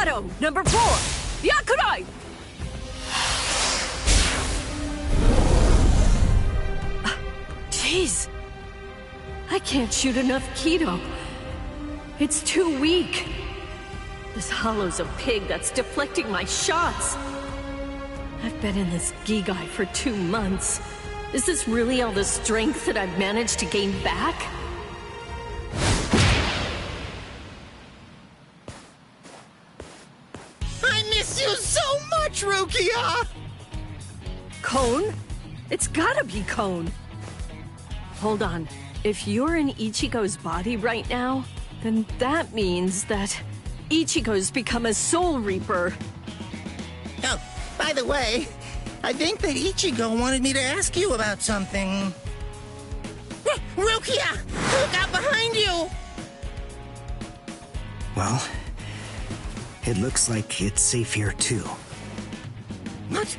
Motto number 4, Yakurai! Jeez. I can't shoot enough Keto. It's too weak. This hollow's a pig that's deflecting my shots. I've been in this Gigai for 2 months. Is this really all the strength that I've managed to gain back? I miss you so much, Rukia! Cone? It's gotta be Cone. Hold on. If you're in Ichigo's body right now, then that means that Ichigo's become a Soul Reaper. Oh, by the way, I think that Ichigo wanted me to ask you about something. Rukia! Look out behind you! Well, it looks like it's safe here too. What?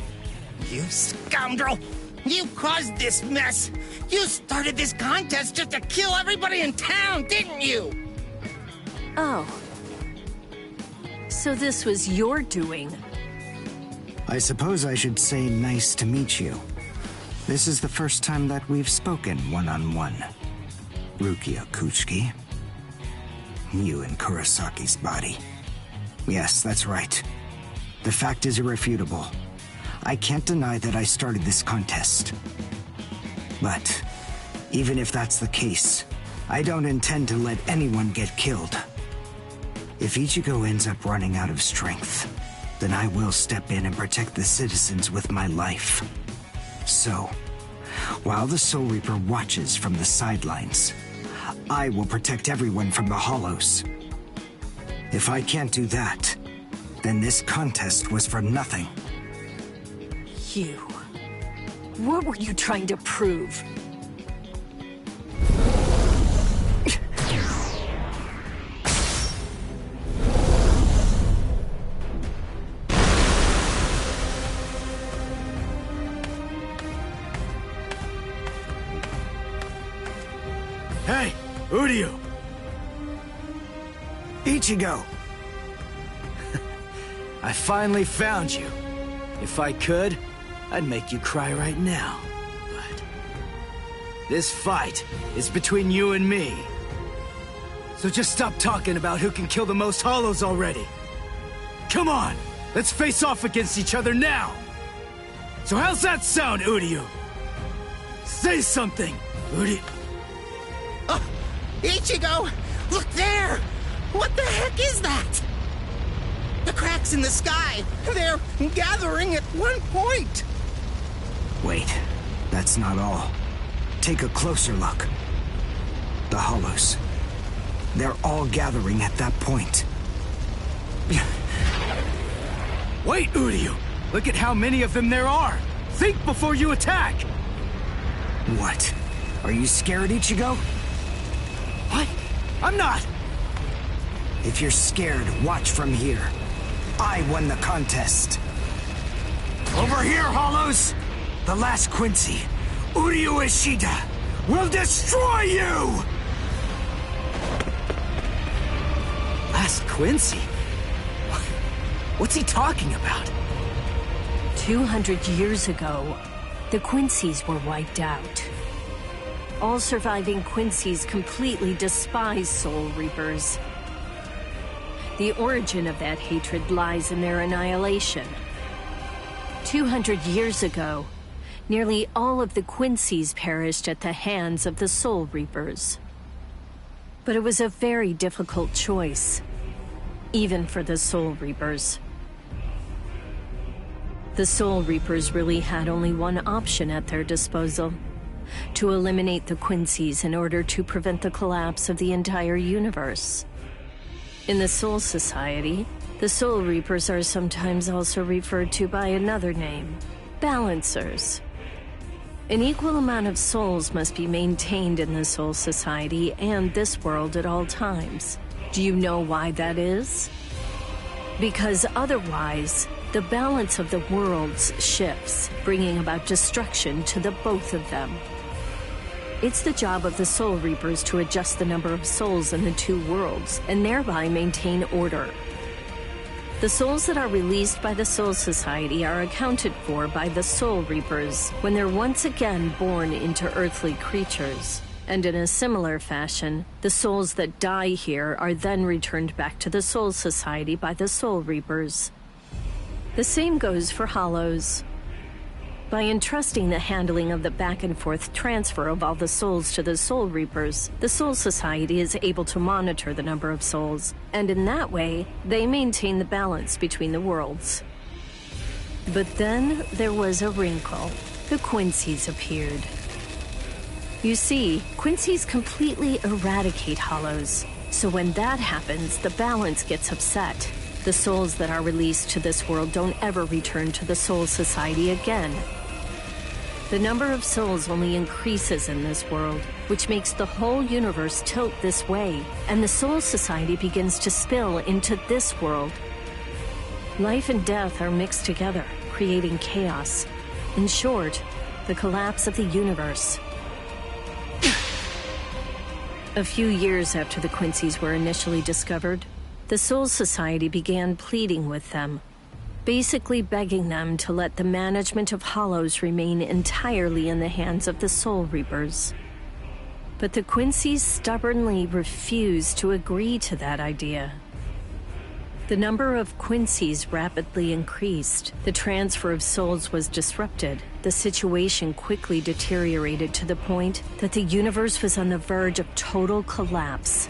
You scoundrel! You caused this mess! You started this contest just to kill everybody in town, didn't you? Oh. So this was your doing? I suppose I should say nice to meet you. This is the first time that we've spoken one-on-one. Rukia Kuchiki. You in Kurosaki's body. Yes, that's right. The fact is irrefutable. I can't deny that I started this contest. But even if that's the case, I don't intend to let anyone get killed. If Ichigo ends up running out of strength, then I will step in and protect the citizens with my life. So, while the Soul Reaper watches from the sidelines, I will protect everyone from the Hollows. If I can't do that, then this contest was for nothing. You. What were you trying to prove? Hey, Uryu! Ichigo! I finally found you. If I could, I'd make you cry right now. But this fight is between you and me. So just stop talking about who can kill the most hollows already. Come on, let's face off against each other now. So how's that sound, Uryu? Say something, Uryu. Oh, Ichigo! Look there! What the heck is that? The cracks in the sky! They're gathering at one point! Wait, that's not all. Take a closer look. The hollows. They're all gathering at that point. Wait, Uryu! Look at how many of them there are! Think before you attack! What? Are you scared, Ichigo? What? I'm not! If you're scared, watch from here. I won the contest. Over here, Hollows! The last Quincy, Uryu Ishida, will destroy you! Last Quincy? What's he talking about? 200 years ago, the Quincy's were wiped out. All surviving Quincy's completely despise Soul Reapers. The origin of that hatred lies in their annihilation. 200 years ago, nearly all of the Quincy's perished at the hands of the Soul Reapers. But it was a very difficult choice, even for the Soul Reapers. The Soul Reapers really had only one option at their disposal: to eliminate the Quincy's in order to prevent the collapse of the entire universe. In the Soul Society, the Soul Reapers are sometimes also referred to by another name: Balancers. An equal amount of souls must be maintained in the Soul Society and this world at all times. Do you know why that is? Because otherwise, the balance of the worlds shifts, bringing about destruction to the both of them. It's the job of the Soul Reapers to adjust the number of souls in the two worlds, and thereby maintain order. The souls that are released by the Soul Society are accounted for by the Soul Reapers when they're once again born into earthly creatures. And in a similar fashion, the souls that die here are then returned back to the Soul Society by the Soul Reapers. The same goes for Hollows. By entrusting the handling of the back-and-forth transfer of all the souls to the Soul Reapers, the Soul Society is able to monitor the number of souls, and in that way, they maintain the balance between the worlds. But then there was a wrinkle. The Quincy's appeared. You see, Quincy's completely eradicate Hollows, so when that happens, the balance gets upset. The souls that are released to this world don't ever return to the Soul Society again. The number of souls only increases in this world, which makes the whole universe tilt this way, and the Soul Society begins to spill into this world. Life and death are mixed together, creating chaos. In short, the collapse of the universe. A few years after the Quincy's were initially discovered, the Soul Society began pleading with them, basically begging them to let the management of Hollows remain entirely in the hands of the Soul Reapers. But the Quincy's stubbornly refused to agree to that idea. The number of Quincy's rapidly increased, the transfer of souls was disrupted, the situation quickly deteriorated to the point that the universe was on the verge of total collapse.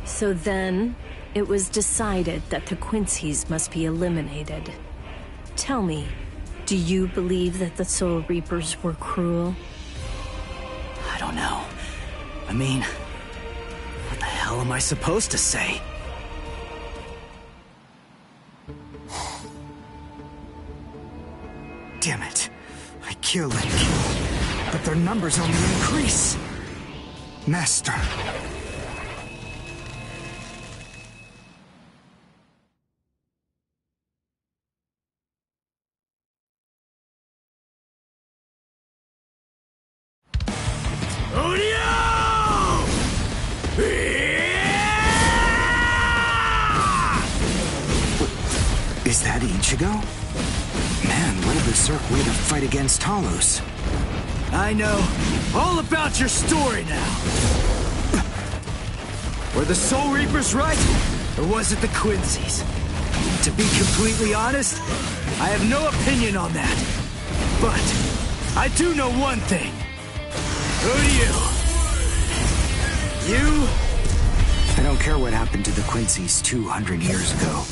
So then, it was decided that the Quincy's must be eliminated. Tell me, do you believe that the Soul Reapers were cruel? I don't know. I mean, what the hell am I supposed to say? Damn it. I kill and kill, but their numbers only increase. Master. Is that Ichigo? Man, what a berserk way to fight against Hollows. I know all about your story now. Were the Soul Reapers right, or was it the Quincy's? To be completely honest, I have no opinion on that. But I do know one thing. Who do you? You? I don't care what happened to the Quincy's 200 years ago.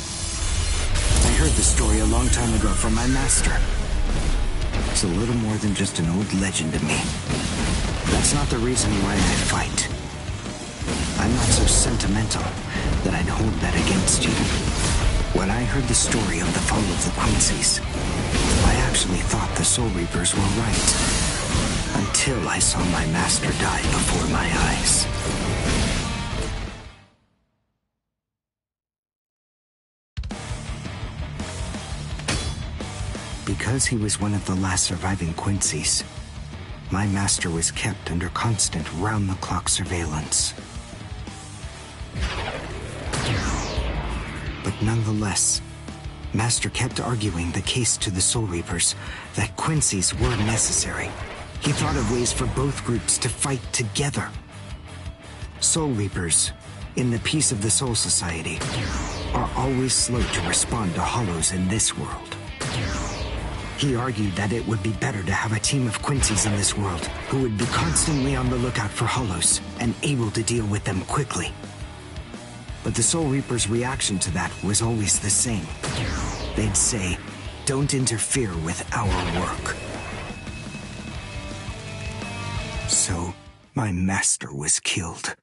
I heard the story a long time ago from my master. It's a little more than just an old legend to me. That's not the reason why I fight. I'm not so sentimental that I'd hold that against you. When I heard the story of the fall of the Quincy's, I actually thought the Soul Reapers were right. Until I saw my master die before my eyes. Because he was one of the last surviving Quincy's, my master was kept under constant round-the-clock surveillance. But nonetheless, Master kept arguing the case to the Soul Reapers that Quincy's were necessary. He thought of ways for both groups to fight together. Soul Reapers, in the peace of the Soul Society, are always slow to respond to Hollows in this world. He argued that it would be better to have a team of Quincy's in this world who would be constantly on the lookout for Hollows and able to deal with them quickly. But the Soul Reapers' reaction to that was always the same. They'd say, "Don't interfere with our work." So, my master was killed.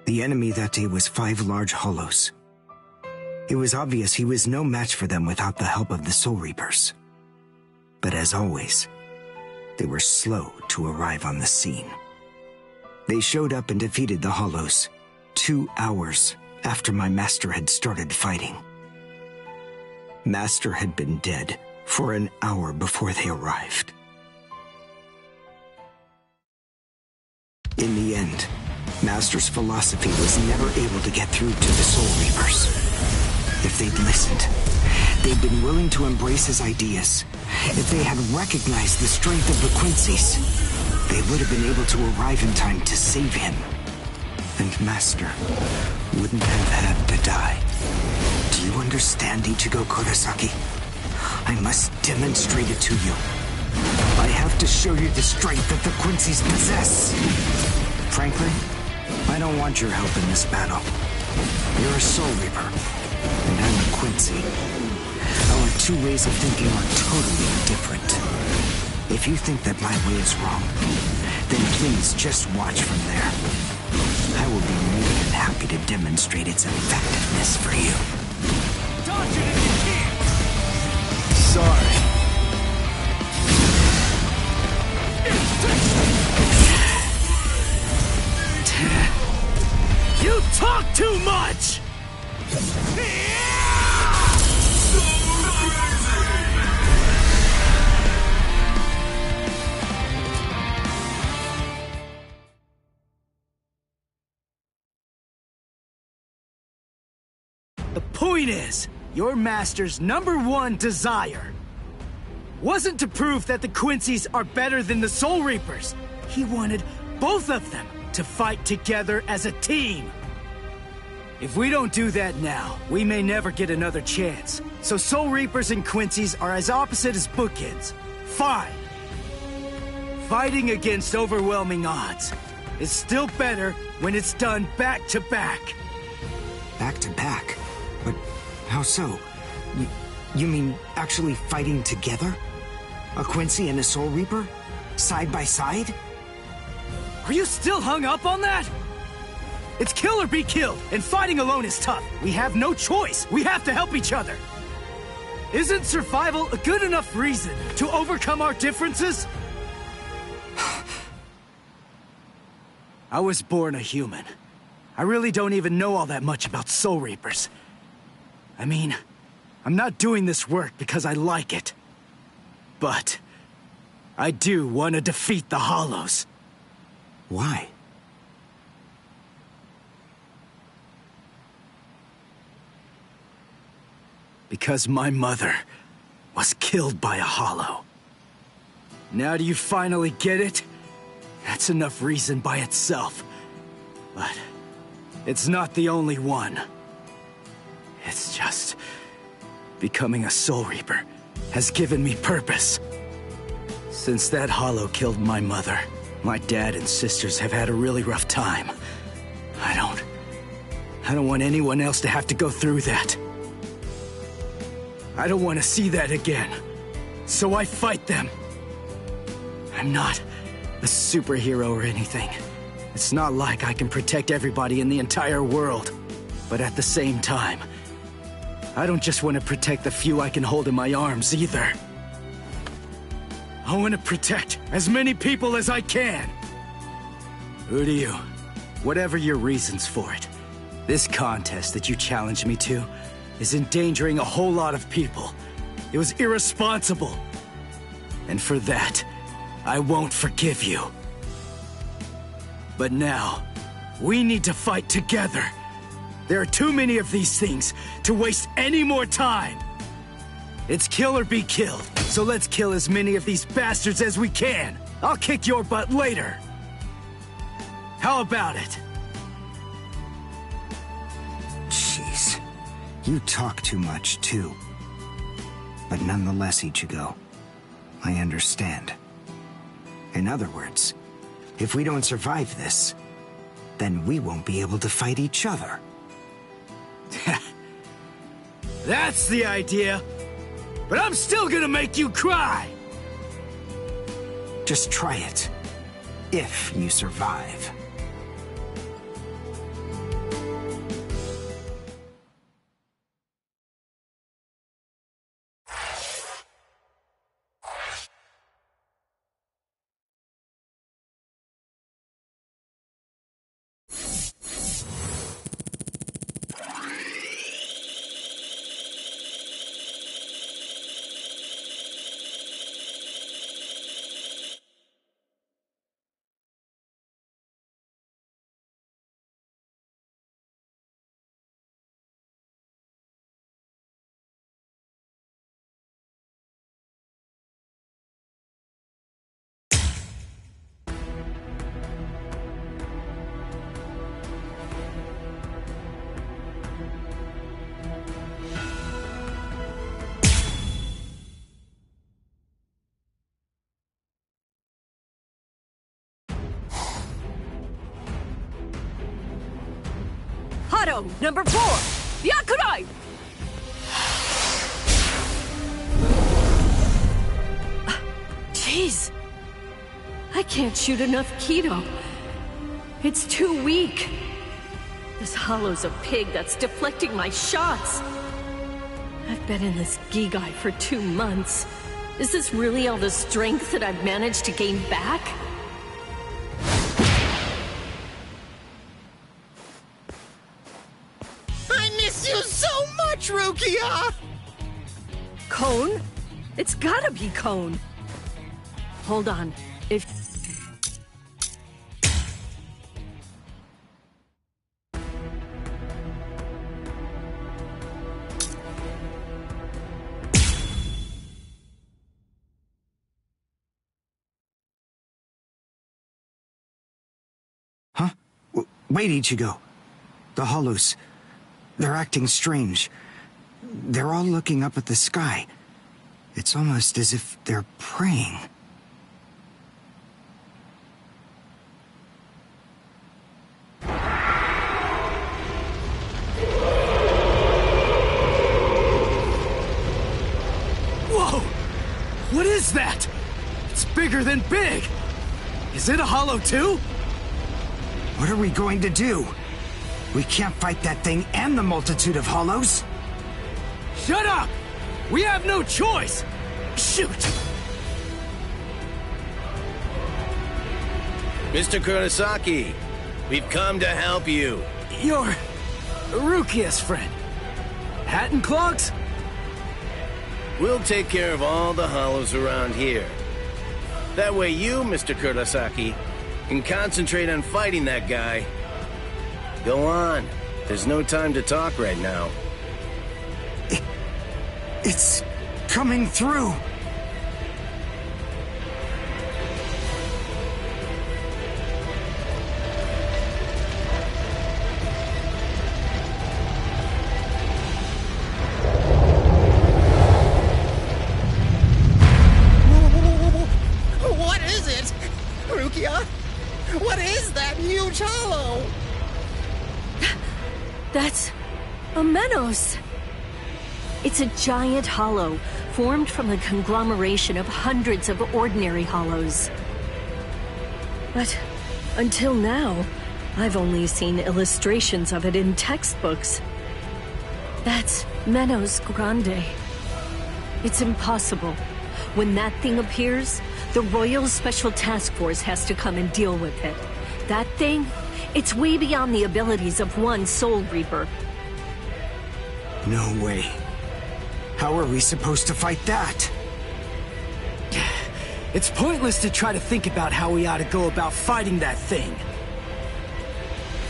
The enemy that day was 5 large Hollows. It was obvious he was no match for them without the help of the Soul Reapers. But as always, they were slow to arrive on the scene. They showed up and defeated the Hollows 2 hours after my master had started fighting. Master had been dead for an hour before they arrived. In the end, Master's philosophy was never able to get through to the Soul Reapers. If they'd listened, they'd been willing to embrace his ideas. If they had recognized the strength of the Quincy's, they would have been able to arrive in time to save him. And Master wouldn't have had to die. Do you understand, Ichigo Kurosaki? I must demonstrate it to you. I have to show you the strength that the Quincy's possess. Frankly, I don't want your help in this battle. You're a Soul Reaper, and I'm a Quincy. Our two ways of thinking are totally different. If you think that my way is wrong, then please just watch from there. I will be more than happy to demonstrate its effectiveness for you. Dodge it if you can! Sorry. You talk too much! The point is, your master's #1 desire wasn't to prove that the Quincy's are better than the Soul Reapers. He wanted both of them to fight together as a team. If we don't do that now, we may never get another chance. So Soul Reapers and Quincy's are as opposite as bookends. Fine. Fighting against overwhelming odds is still better when it's done back to back. Back to back? But how so? You mean actually fighting together? A Quincy and a Soul Reaper? Side by side? Are you still hung up on that? It's kill or be killed, and fighting alone is tough. We have no choice. We have to help each other. Isn't survival a good enough reason to overcome our differences? I was born a human. I really don't even know all that much about Soul Reapers. I mean, I'm not doing this work because I like it. But I do want to defeat the Hollows. Why? Because my mother was killed by a Hollow. Now do you finally get it? That's enough reason by itself. But it's not the only one. It's just becoming a Soul Reaper has given me purpose. Since that Hollow killed my mother, my dad and sisters have had a really rough time. I don't want anyone else to have to go through that. I don't want to see that again. So I fight them. I'm not a superhero or anything. It's not like I can protect everybody in the entire world. But at the same time, I don't just want to protect the few I can hold in my arms either. I want to protect as many people as I can. Who do you? Whatever your reasons for it, this contest that you challenged me to is endangering a whole lot of people. It was irresponsible. And for that, I won't forgive you. But now, we need to fight together. There are too many of these things to waste any more time. It's kill or be killed, so let's kill as many of these bastards as we can. I'll kick your butt later. How about it? Jeez. You talk too much, too. But nonetheless, Ichigo, I understand. In other words, if we don't survive this, then we won't be able to fight each other. That's the idea. But I'm still gonna make you cry! Just try it. If you survive. Shadow number 4, Yakurai! Jeez. I can't shoot enough Keto. It's too weak. This hollow's a pig that's deflecting my shots. I've been in this Gigai for 2 months. Is this really all the strength that I've managed to gain back? I miss you so much, Rukia! Cone? It's gotta be Cone. Hold on. If... Huh? Wait, Ichigo. The hollows. They're acting strange. They're all looking up at the sky. It's almost as if they're praying. Whoa! What is that? It's bigger than big! Is it a hollow too? What are we going to do? We can't fight that thing and the multitude of hollows. Shut up! We have no choice! Shoot! Mr. Kurosaki, we've come to help you. You're Rukia's friend. Hat and clogs? We'll take care of all the hollows around here. That way you, Mr. Kurosaki, can concentrate on fighting that guy. Go on. There's no time to talk right now. It's coming through. What is it? Rukia? What is that huge hollow? That's a Menos. It's a giant hollow formed from the conglomeration of hundreds of ordinary hollows. But until now, I've only seen illustrations of it in textbooks. That's Menos Grande. It's impossible. When that thing appears, the Royal Special Task Force has to come and deal with it. That thing, it's way beyond the abilities of one Soul Reaper. No way. How are we supposed to fight that? It's pointless to try to think about how we ought to go about fighting that thing.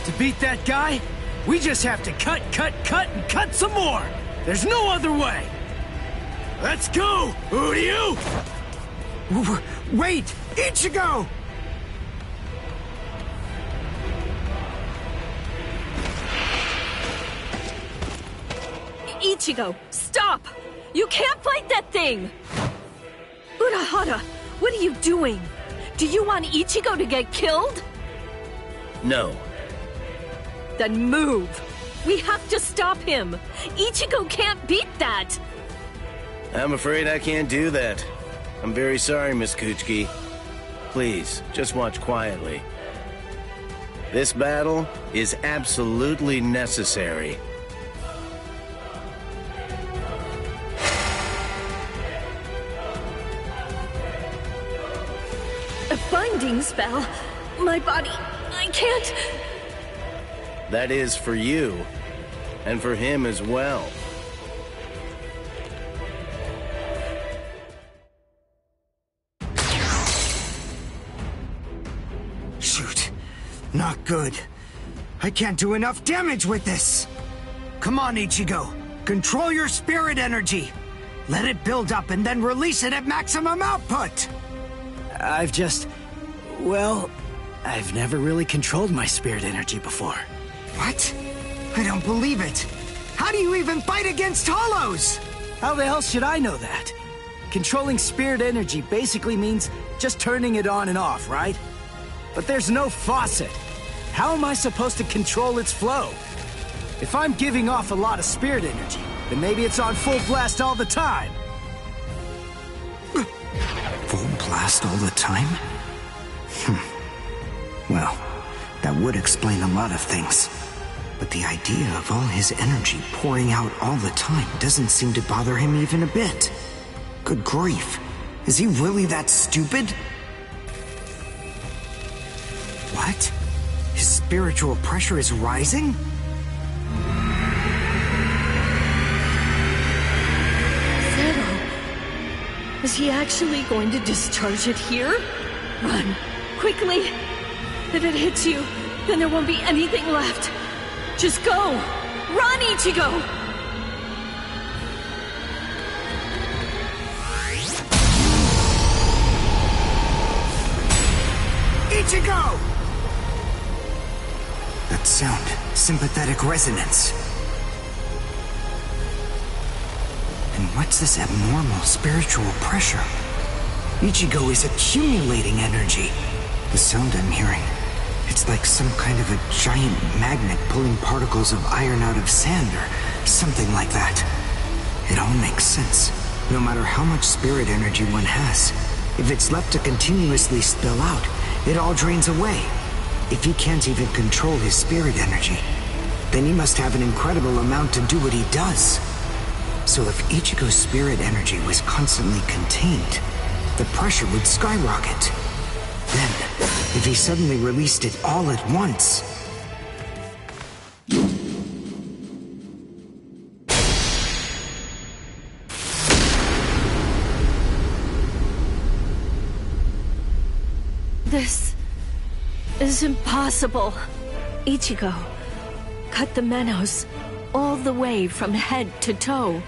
To beat that guy, we just have to cut, and cut some more! There's no other way! Let's go, Uryu! Wait! Ichigo! Ichigo, stop! You can't fight that thing! Urahara, what are you doing? Do you want Ichigo to get killed? No. Then move! We have to stop him! Ichigo can't beat that! I'm afraid I can't do that. I'm very sorry, Miss Kuchiki. Please, just watch quietly. This battle is absolutely necessary. A binding spell? My body... I can't... That is for you, and for him as well. Shoot. Not good. I can't do enough damage with this. Come on, Ichigo. Control your spirit energy. Let it build up and then release it at maximum output. Well, I've never really controlled my spirit energy before. What? I don't believe it. How do you even fight against hollows? How the hell should I know that? Controlling spirit energy basically means just turning it on and off, right? But there's no faucet. How am I supposed to control its flow? If I'm giving off a lot of spirit energy, then maybe it's on full blast all the time. Full blast all the time? Well, that would explain a lot of things. But the idea of all his energy pouring out all the time doesn't seem to bother him even a bit. Good grief. Is he really that stupid? What? His spiritual pressure is rising? Is he actually going to discharge it here? Run! Quickly! If it hits you, then there won't be anything left. Just go! Run, Ichigo! Ichigo! That sound, sympathetic resonance. And what's this abnormal spiritual pressure? Ichigo is accumulating energy. The sound I'm hearing, it's like some kind of a giant magnet pulling particles of iron out of sand or something like that. It all makes sense. No matter how much spirit energy one has, if it's left to continuously spill out, it all drains away. If he can't even control his spirit energy, then he must have an incredible amount to do what he does. So if Ichigo's spirit energy was constantly contained, the pressure would skyrocket. Then, if he suddenly released it all at once... This is impossible. Ichigo, cut the Menos all the way from head to toe.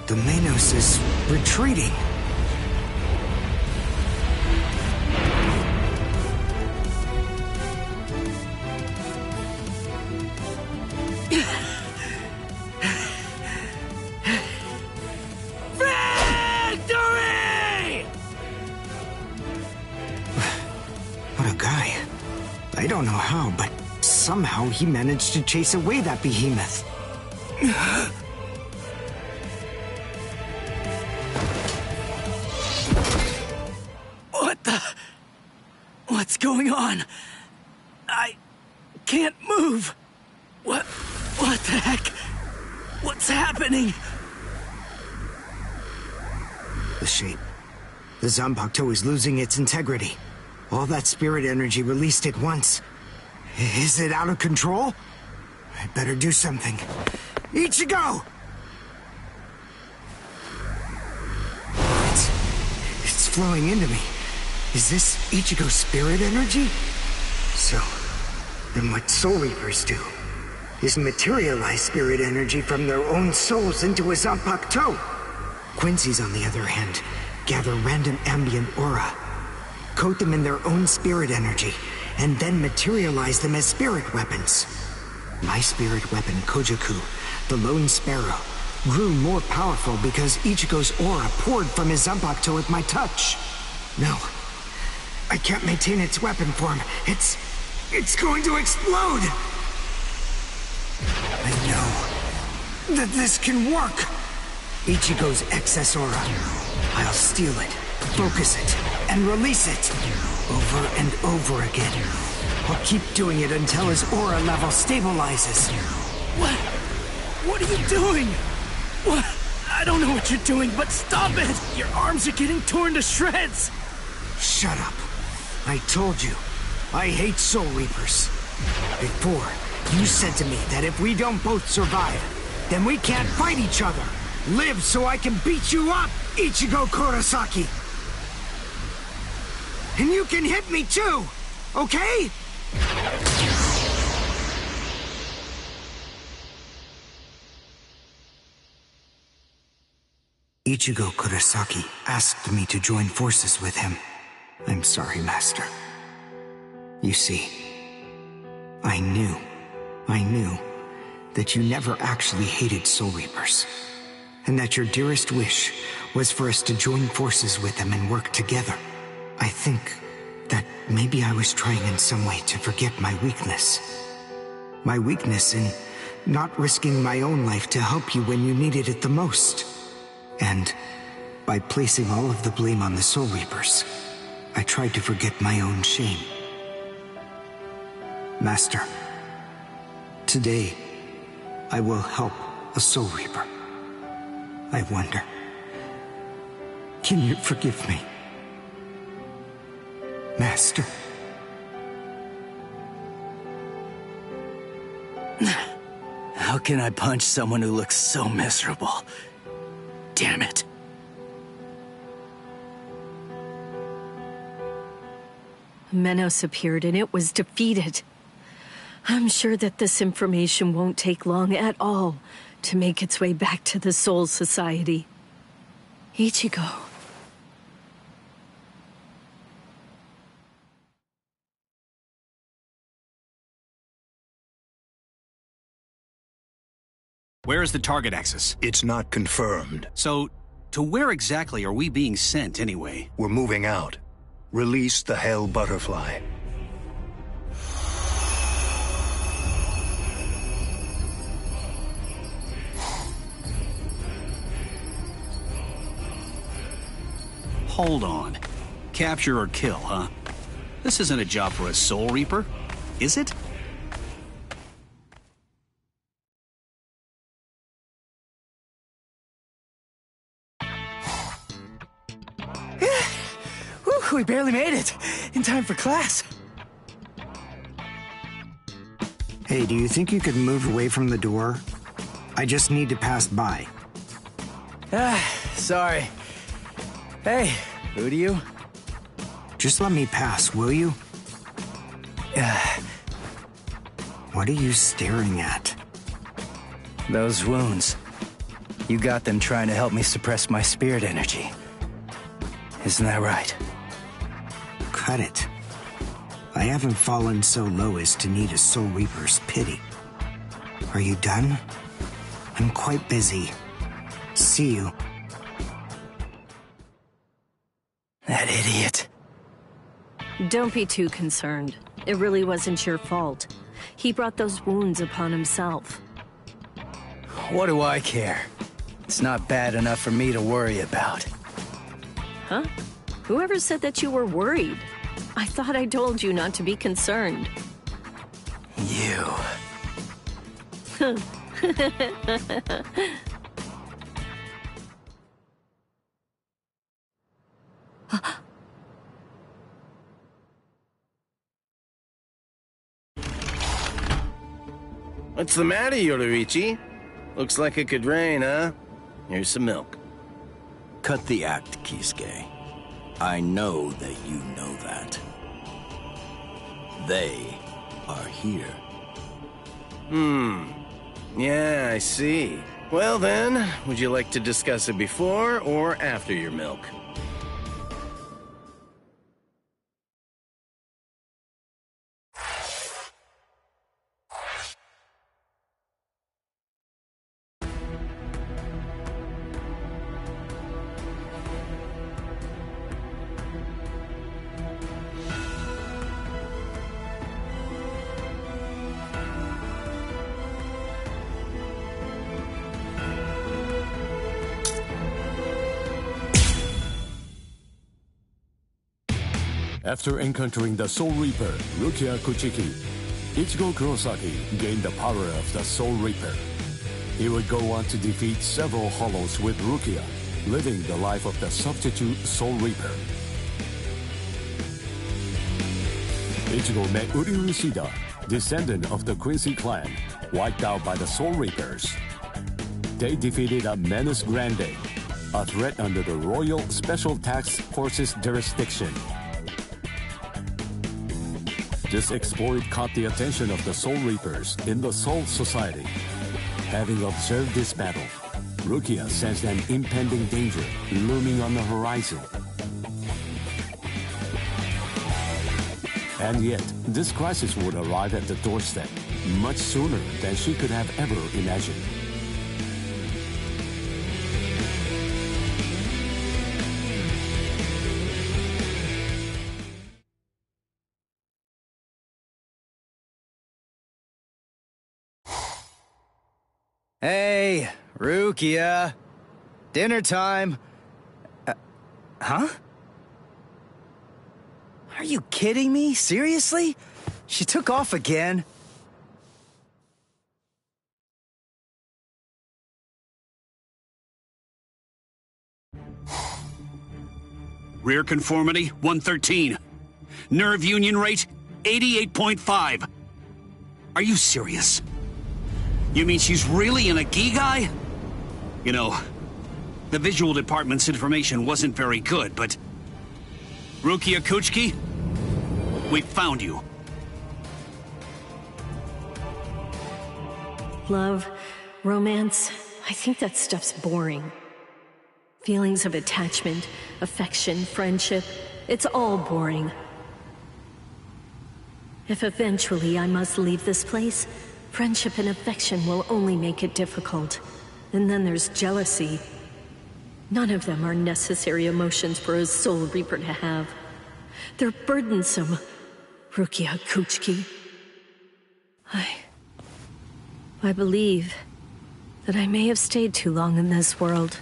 The Menos is retreating. Victory! What a guy. I don't know how, but somehow he managed to chase away that behemoth. What's going on? I can't move. What the heck? What's happening? The shape. The Zanpakuto is losing its integrity. All that spirit energy released at once. Is it out of control? I better do something. Ichigo! It's flowing into me. Is this Ichigo's spirit energy? So, then what Soul Reapers do is materialize spirit energy from their own souls into a Zanpakuto. Quincy's, on the other hand, gather random ambient aura, coat them in their own spirit energy, and then materialize them as spirit weapons. My spirit weapon, Kojaku, the Lone Sparrow, grew more powerful because Ichigo's aura poured from his Zanpakuto at my touch. No, I can't maintain its weapon form. It's going to explode! I know that this can work! Ichigo's excess aura. I'll steal it, focus it, and release it. Over and over again. I'll keep doing it until his aura level stabilizes. What are you doing? What? I don't know what you're doing, but stop it! Your arms are getting torn to shreds! Shut up. I told you, I hate Soul Reapers. Before, you said to me that if we don't both survive, then we can't fight each other. Live so I can beat you up, Ichigo Kurosaki! And you can hit me too, okay? Ichigo Kurosaki asked me to join forces with him. I'm sorry, Master. You see, I knew that you never actually hated Soul Reapers, and that your dearest wish was for us to join forces with them and work together. I think that maybe I was trying in some way to forget my weakness. My weakness in not risking my own life to help you when you needed it the most. And by placing all of the blame on the Soul Reapers, I tried to forget my own shame. Master, today, I will help a Soul Reaper. I wonder, can you forgive me? Master. How can I punch someone who looks so miserable? Damn it. Menos appeared and it was defeated. I'm sure that this information won't take long at all to make its way back to the Soul Society. Ichigo. Where is the target axis? It's not confirmed. So, to where exactly are we being sent anyway? We're moving out. Release the Hell Butterfly. Hold on. Capture or kill, huh? This isn't a job for a Soul Reaper, is it? We barely made it. In time for class. Hey, do you think you could move away from the door? I just need to pass by. Sorry. Hey, who do you? Just let me pass, will you? What are you staring at? Those wounds. You got them trying to help me suppress my spirit energy. Isn't that right? Cut it. I haven't fallen so low as to need a Soul Reaper's pity. Are you done? I'm quite busy. See you. That idiot. Don't be too concerned. It really wasn't your fault. He brought those wounds upon himself. What do I care? It's not bad enough for me to worry about. Huh? Whoever said that you were worried? I thought I told you not to be concerned. You. What's the matter, Yoruichi? Looks like it could rain, huh? Here's some milk. Cut the act, Kisuke. I know that you know that. They are here. Yeah, I see. Well then, would you like to discuss it before or after your milk? After encountering the Soul Reaper, Rukia Kuchiki, Ichigo Kurosaki gained the power of the Soul Reaper. He would go on to defeat several Hollows with Rukia, living the life of the substitute Soul Reaper. Ichigo met Uryu Shida, descendant of the Quincy clan, wiped out by the Soul Reapers. They defeated a Menace Grande, a threat under the Royal Special Task Force's jurisdiction. This exploit caught the attention of the Soul Reapers in the Soul Society. Having observed this battle, Rukia sensed an impending danger looming on the horizon. And yet, this crisis would arrive at the doorstep much sooner than she could have ever imagined. Hey, Rukia. Dinner time. Huh? Are you kidding me? Seriously? She took off again? Rear conformity, 113. Nerve union rate, 88.5. Are you serious? You mean she's really in a Gigai? You know, the visual department's information wasn't very good, but... Rukia Kuchiki, we found you. Love, romance, I think that stuff's boring. Feelings of attachment, affection, friendship, it's all boring. If eventually I must leave this place, friendship and affection will only make it difficult. And then there's jealousy. None of them are necessary emotions for a Soul Reaper to have. They're burdensome, Rukia Kuchiki. I believe that I may have stayed too long in this world.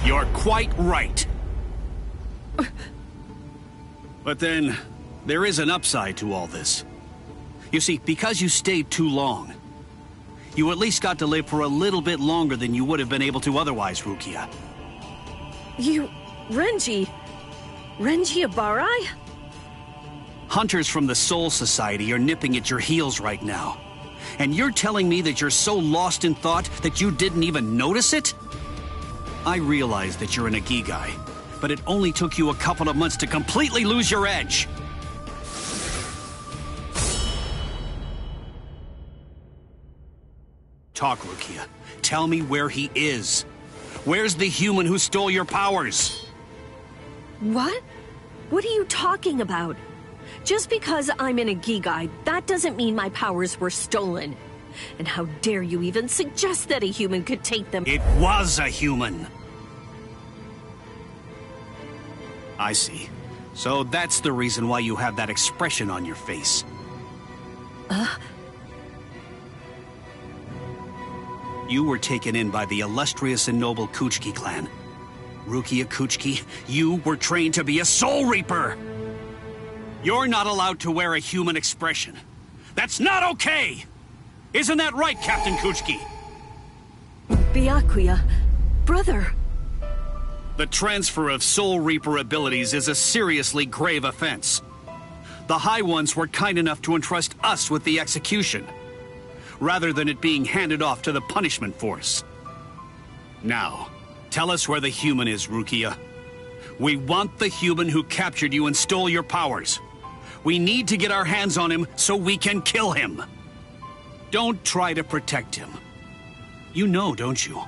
You're quite right. But then, there is an upside to all this. You see, because you stayed too long, you at least got to live for a little bit longer than you would have been able to otherwise, Rukia. You... Renji Abarai? Hunters from the Soul Society are nipping at your heels right now. And you're telling me that you're so lost in thought that you didn't even notice it? I realize that you're in a Gigai, but it only took you a couple of months to completely lose your edge. Talk, Rukia. Tell me where he is. Where's the human who stole your powers? What? What are you talking about? Just because I'm in a Gigai, that doesn't mean my powers were stolen. And how dare you even suggest that a human could take them? It was a human. I see. So that's the reason why you have that expression on your face. You were taken in by the illustrious and noble Kuchiki clan. Rukia Kuchiki, you were trained to be a Soul Reaper! You're not allowed to wear a human expression. That's not okay! Isn't that right, Captain Kuchiki? Byakuya, brother. The transfer of Soul Reaper abilities is a seriously grave offense. The High Ones were kind enough to entrust us with the execution, rather than it being handed off to the punishment force. Now, tell us where the human is, Rukia. We want the human who captured you and stole your powers. We need to get our hands on him so we can kill him. Don't try to protect him. You know, don't you?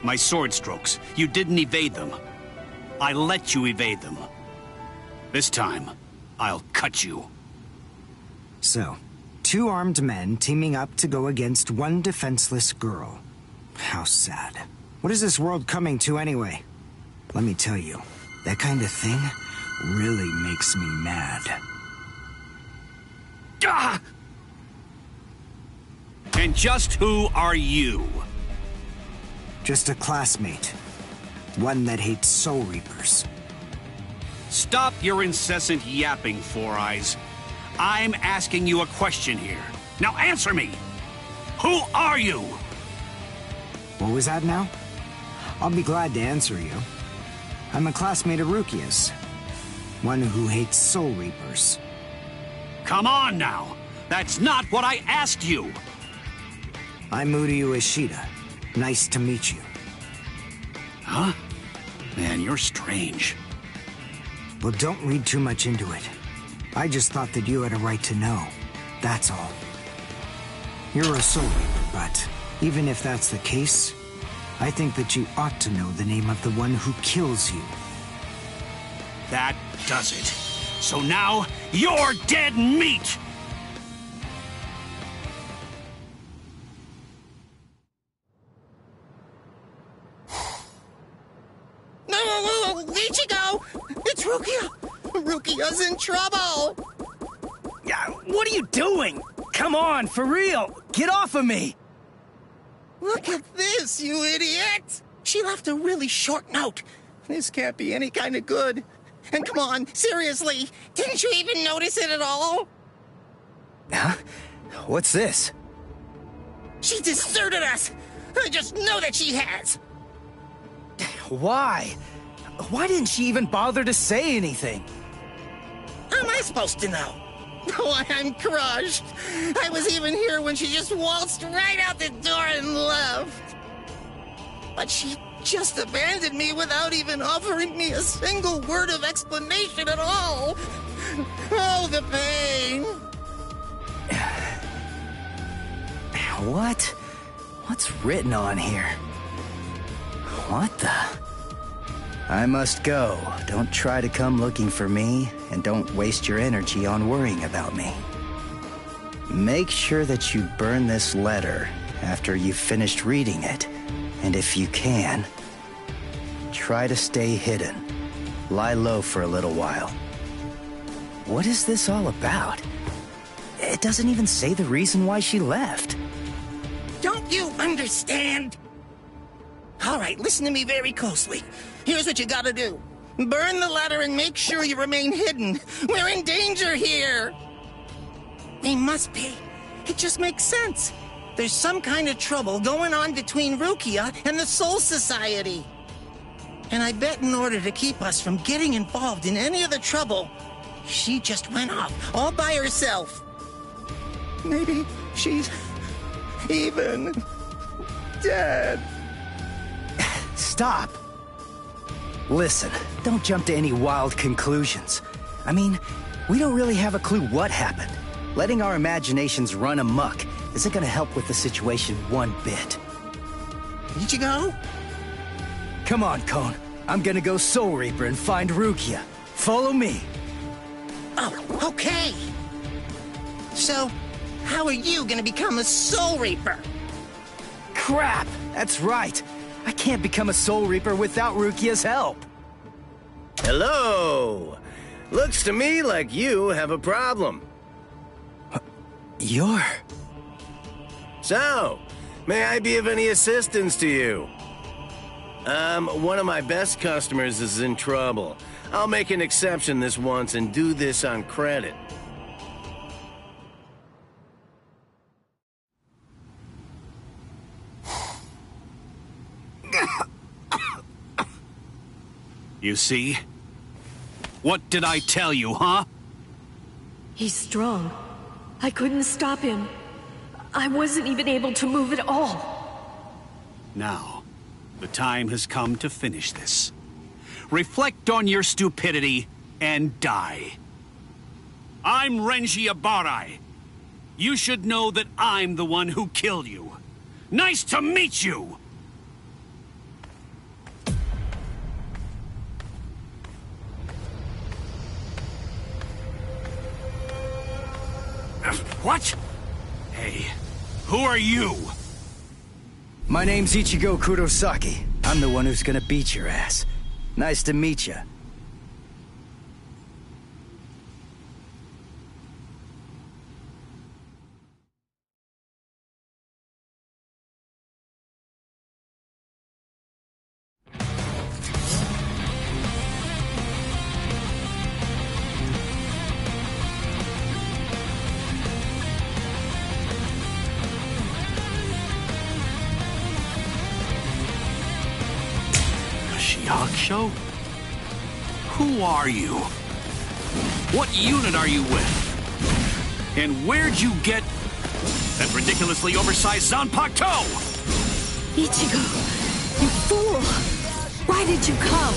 My sword strokes, you didn't evade them. I let you evade them. This time, I'll cut you. So, two armed men teaming up to go against one defenseless girl. How sad. What is this world coming to anyway? Let me tell you, that kind of thing really makes me mad. Ah! And just who are you? Just a classmate. One that hates Soul Reapers. Stop your incessant yapping, Four Eyes. I'm asking you a question here. Now answer me! Who are you? What was that now? I'll be glad to answer you. I'm a classmate of Rukia's. One who hates Soul Reapers. Come on now! That's not what I asked you! I'm Uryu Ishida. Nice to meet you. Huh? Man, you're strange. Well, don't read too much into it. I just thought that you had a right to know. That's all. You're a Soul Reaper, but even if that's the case, I think that you ought to know the name of the one who kills you. That does it. So now, you're dead meat! No, Ichigo! It's Rukia! Rukia's in trouble! Yeah, what are you doing? Come on, for real! Get off of me! Look at this, you idiot! She left a really short note. This can't be any kind of good. And come on, seriously, didn't you even notice it at all? Huh? What's this? She deserted us! I just know that she has! Why? Why didn't she even bother to say anything? How am I supposed to know? Oh, I'm crushed. I was even here when she just waltzed right out the door and left. But she just abandoned me without even offering me a single word of explanation at all. Oh, the pain. What? What's written on here? What the? I must go. Don't try to come looking for me, and don't waste your energy on worrying about me. Make sure that you burn this letter after you've finished reading it, and if you can, try to stay hidden. Lie low for a little while. What is this all about? It doesn't even say the reason why she left. Don't you understand? All right, listen to me very closely. Here's what you gotta do. Burn the letter and make sure you remain hidden. We're in danger here. We must be. It just makes sense. There's some kind of trouble going on between Rukia and the Soul Society. And I bet in order to keep us from getting involved in any of the trouble, she just went off all by herself. Maybe she's even dead. Stop. Listen, don't jump to any wild conclusions. I mean, we don't really have a clue what happened. Letting our imaginations run amok isn't gonna help with the situation one bit. Ichigo? Come on, Kon. I'm gonna go Soul Reaper and find Rukia. Follow me. Oh, okay. So, how are you gonna become a Soul Reaper? Crap! That's right. I can't become a Soul Reaper without Rukia's help. Hello! Looks to me like you have a problem. You're... So, may I be of any assistance to you? One of my best customers is in trouble. I'll make an exception this once and do this on credit. You see? What did I tell you, huh? He's strong. I couldn't stop him. I wasn't even able to move at all. Now, the time has come to finish this. Reflect on your stupidity and die. I'm Renji Abarai. You should know that I'm the one who killed you. Nice to meet you! What? Hey, who are you? My name's Ichigo Kurosaki. I'm the one who's gonna beat your ass. Nice to meet you. Show? Who are you? What unit are you with? And where'd you get that ridiculously oversized Zanpakuto? Ichigo, you fool! Why did you come?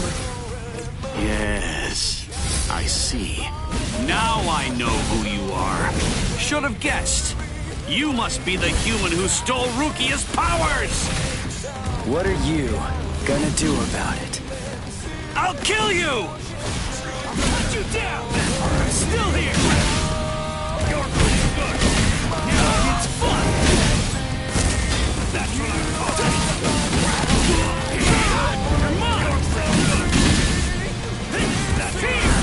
Yes, I see. Now I know who you are. Should have guessed. You must be the human who stole Rukia's powers! What are you gonna do about it? I'll kill you! I'll put you down! I'm still here! You're pretty good! Now it's fun! That's what I'm talking about! You're mine! That's here!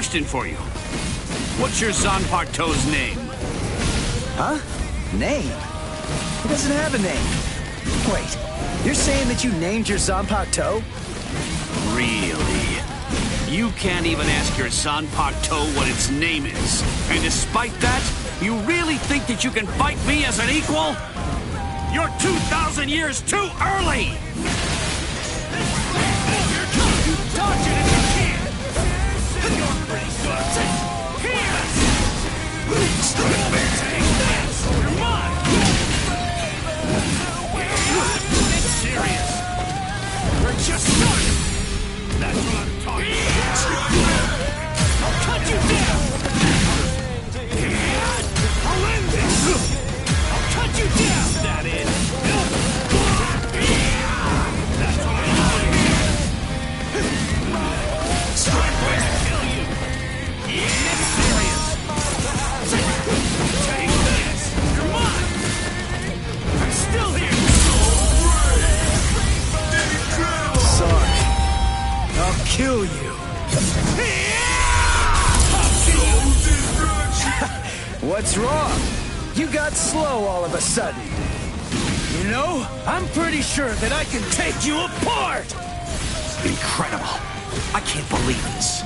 question for you. What's your Zanpakuto's name? Huh? Name? He doesn't have a name. Wait, you're saying that you named your Zanpakuto? Really? You can't even ask your Zanpakuto what its name is. And despite that, you really think that you can fight me as an equal? You're 2,000 years too early! You dodge it if you can! You're pretty good. Here! Strike back! Take this! You're mine! It's serious! We're just starting! That's what I'm talking about! I'll cut you down! I'll end this! I'll cut you down! That is... That's what I'm talking about! Strike back! Kill you! Yeah, it's serious! Take this! You're mine! I'm still here! Sorry. I'll kill you. What's wrong? You got slow all of a sudden. You know, I'm pretty sure that I can take you apart! Incredible. I can't believe this.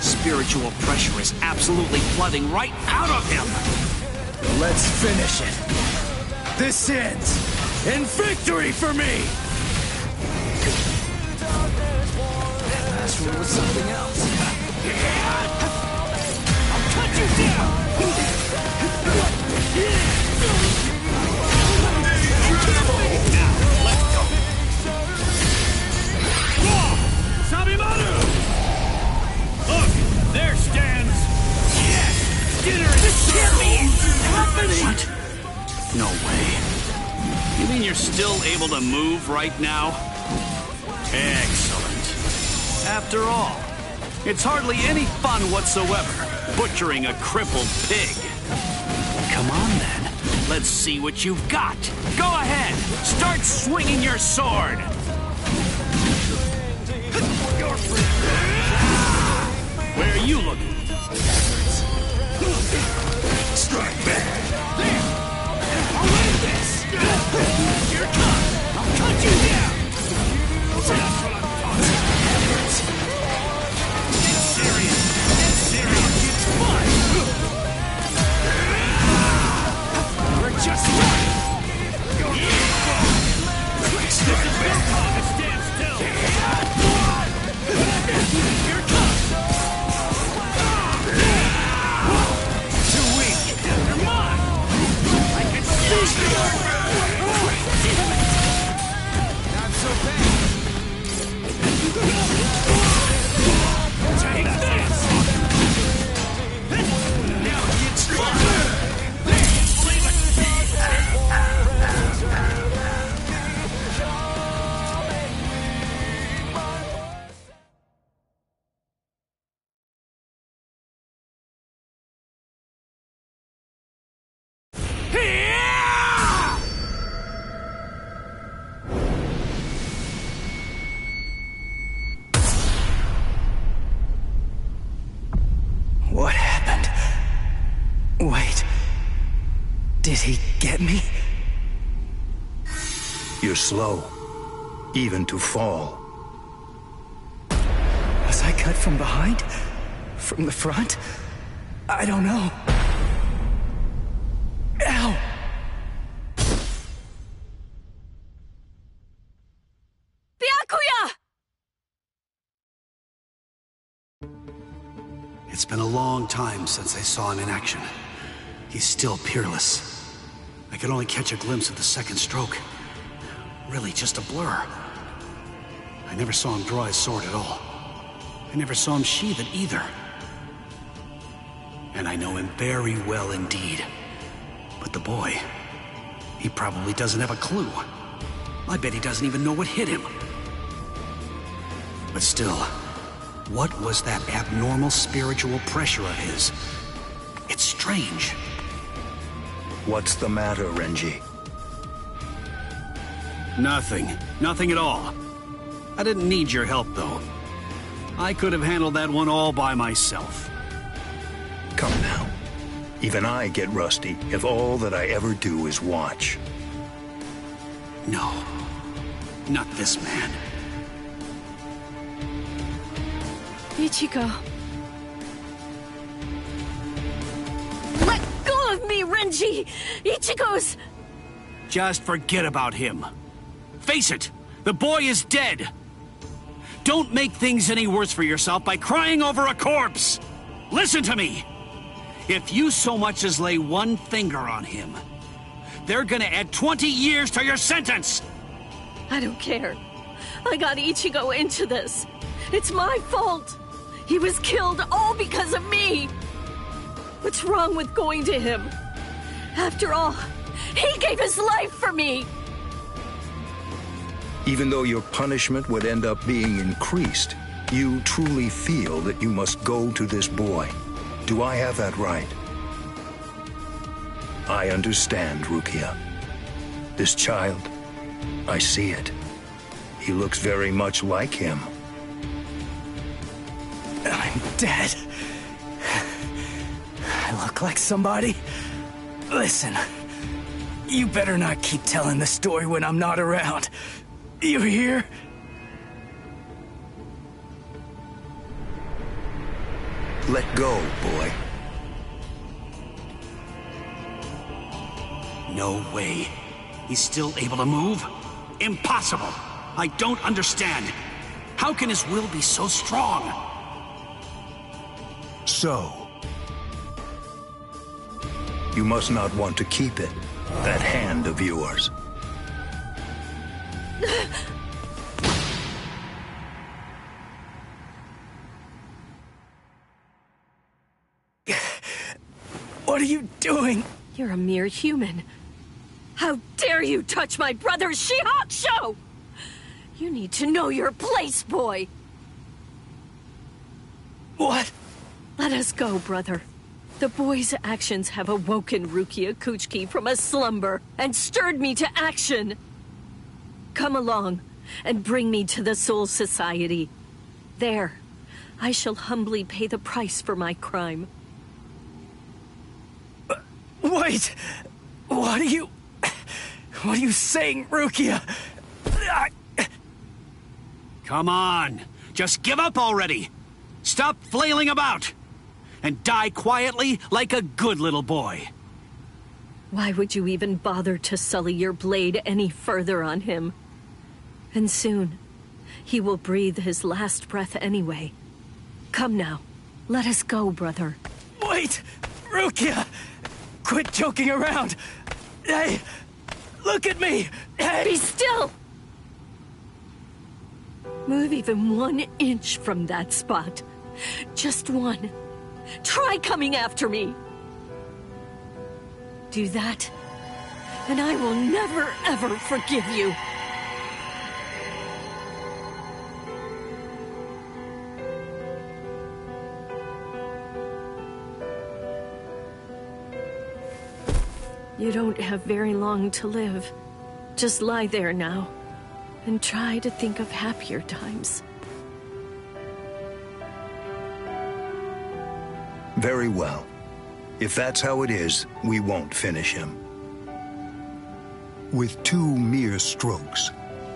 Spiritual pressure is absolutely flooding right out of him. Let's finish it. This ends in victory for me! Last one was something else. I'll cut you down! Now, let's go. Sabimaru! Look, there stands... Yes! Dinner is happening! What? No way. You mean you're still able to move right now? Excellent. After all, it's hardly any fun whatsoever, butchering a crippled pig. Come on, then. Let's see what you've got. Go ahead. Start swinging your sword. Where are you looking? Strike back. There. I'll end this. Here it comes. I'll cut you down. That's what I'm talking about. It's serious. It's serious. It's fun. We're just starting. This is no time to stand still. Here it comes. Too weak. You're mine. I can see you. Not so bad. Take this. Now it's fun. Leave it. What happened? Wait. Did he get me? You're slow, even to fall. Was I cut from behind? From the front? I don't know. Ow! Byakuya! It's been a long time since I saw him in action. He's still peerless. I could only catch a glimpse of the second stroke. Really just a blur. I never saw him draw his sword at all. I never saw him sheathe it either. And I know him very well indeed. But the boy, he probably doesn't have a clue. I bet he doesn't even know what hit him. But still, what was that abnormal spiritual pressure of his? It's strange. What's the matter, Renji? Nothing. Nothing at all. I didn't need your help, though. I could have handled that one all by myself. Come now. Even I get rusty if all that I ever do is watch. No. Not this man. Ichigo. Let go of me, Renji! Ichigo's... Just forget about him. Face it, the boy is dead. Don't make things any worse for yourself by crying over a corpse. Listen to me. If you so much as lay one finger on him, they're gonna add 20 years to your sentence. I don't care. I got Ichigo into this. It's my fault. He was killed all because of me. What's wrong with going to him? After all, he gave his life for me. Even though your punishment would end up being increased, you truly feel that you must go to this boy. Do I have that right? I understand, Rukia. This child, I see it. He looks very much like him. I'm dead. I look like somebody? Listen, you better not keep telling the story when I'm not around. You hear? Let go, boy. No way. He's still able to move? Impossible. I don't understand. How can his will be so strong? So, you must not want to keep it, that hand of yours. What are you doing? You're a mere human. How dare you touch my brother's Shihakusho! You need to know your place, boy. What? Let us go, brother. The boy's actions have awoken Rukia Kuchiki from a slumber and stirred me to action. Come along and bring me to the Soul Society. There, I shall humbly pay the price for my crime. Wait! What are you saying, Rukia? Come on. Just give up already. Stop flailing about. And die quietly like a good little boy. Why would you even bother to sully your blade any further on him? And soon, he will breathe his last breath anyway. Come now, let us go, brother. Wait! Rukia! Quit joking around! Hey! Look at me! Hey! Be still! Move even 1 inch from that spot. Just one. Try coming after me. Do that, and I will never, ever forgive you. You don't have very long to live. Just lie there now, and try to think of happier times. Very well. If that's how it is, we won't finish him. With 2 mere strokes,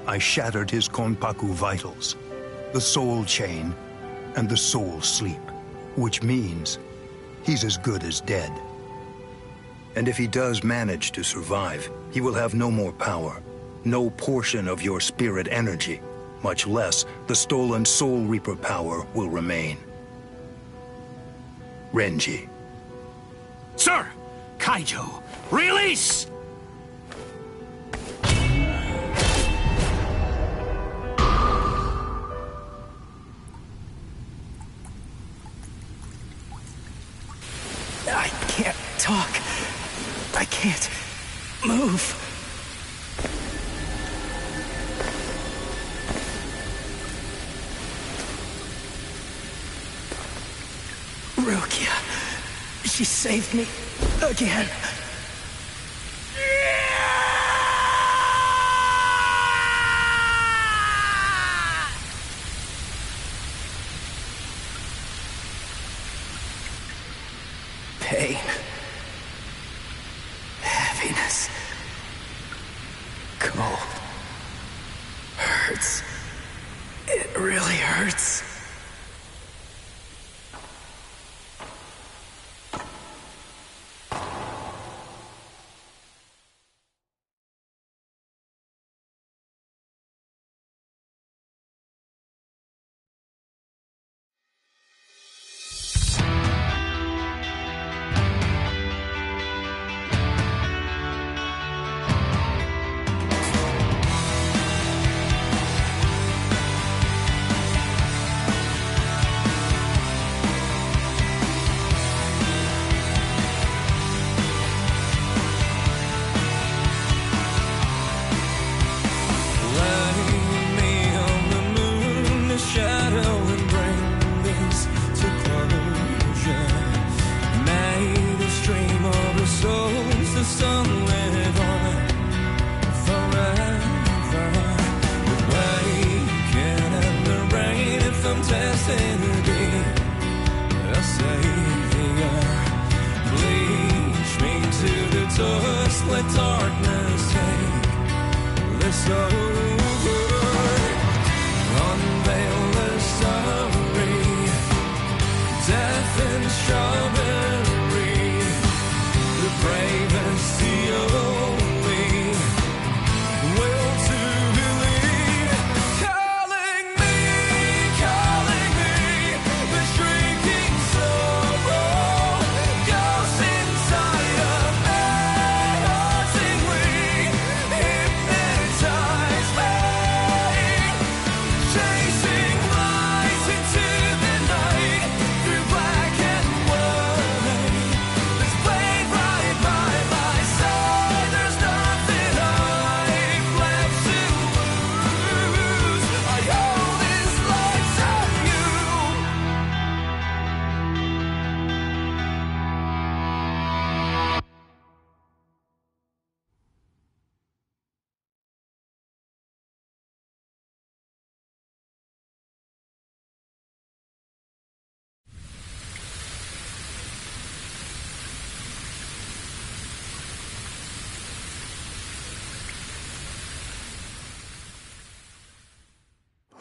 I shattered his Konpaku vitals, the soul chain, and the soul sleep, which means he's as good as dead. And if he does manage to survive, he will have no more power, no portion of your spirit energy, much less the stolen Soul Reaper power will remain. Renji. Sir! Kaijo, release! I can't talk. I can't move. Rukia. She saved me again. Pain. Heaviness. Cold. Hurts. It really hurts.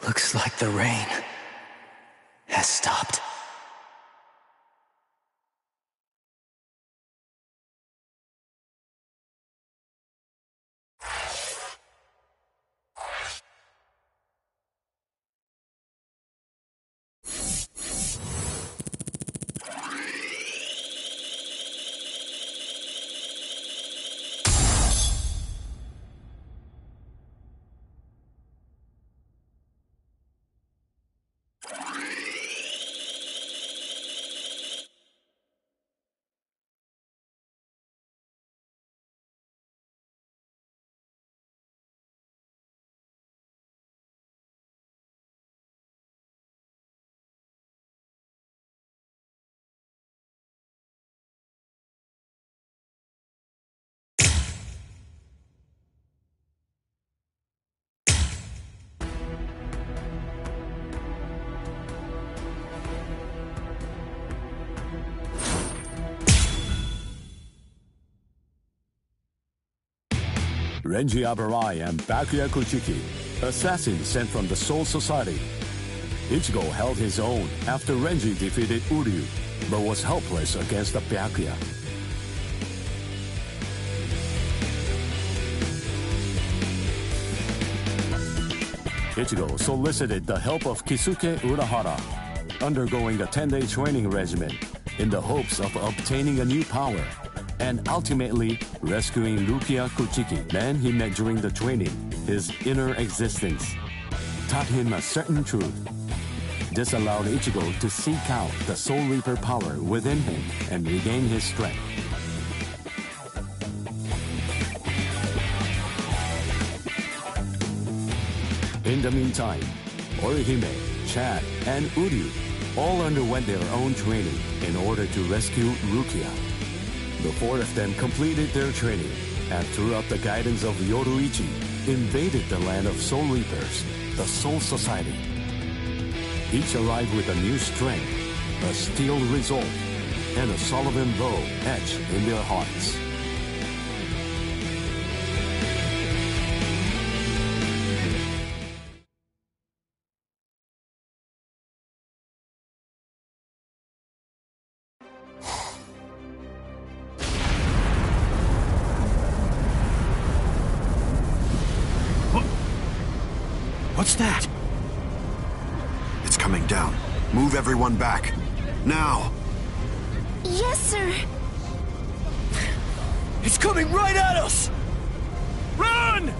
Looks like the rain has stopped. Renji Abarai and Byakuya Kuchiki, assassins sent from the Soul Society. Ichigo held his own after Renji defeated Uryu, but was helpless against the Byakuya. Ichigo solicited the help of Kisuke Urahara, undergoing a 10-day training regimen in the hopes of obtaining a new power and ultimately rescuing Rukia Kuchiki. Man he met during the training, his inner existence, taught him a certain truth. This allowed Ichigo to seek out the Soul Reaper power within him and regain his strength. In the meantime, Orihime, Chad, and Uryu all underwent their own training in order to rescue Rukia. The four of them completed their training and, throughout the guidance of Yoruichi, invaded the land of Soul Reapers, the Soul Society. Each arrived with a new strength, a steel resolve, and a Sullivan bow etched in their hearts. What's that? It's coming down. Move everyone back. Now! Yes, sir. It's coming right at us! Run!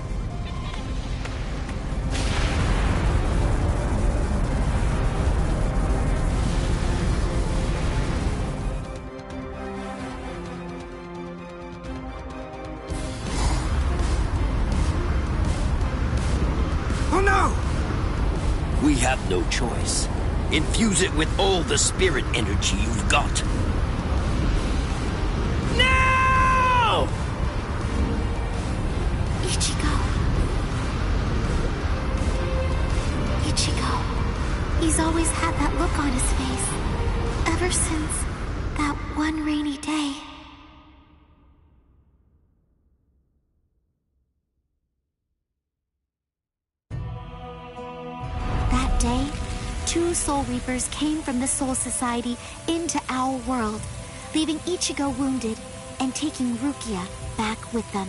Oh no! We have no choice. Infuse it with all the spirit energy you've got. Now! Ichigo. He's always had that look on his face. Ever since that one rainy day. That day, 2 Soul Reapers came from the Soul Society into our world, leaving Ichigo wounded and taking Rukia back with them.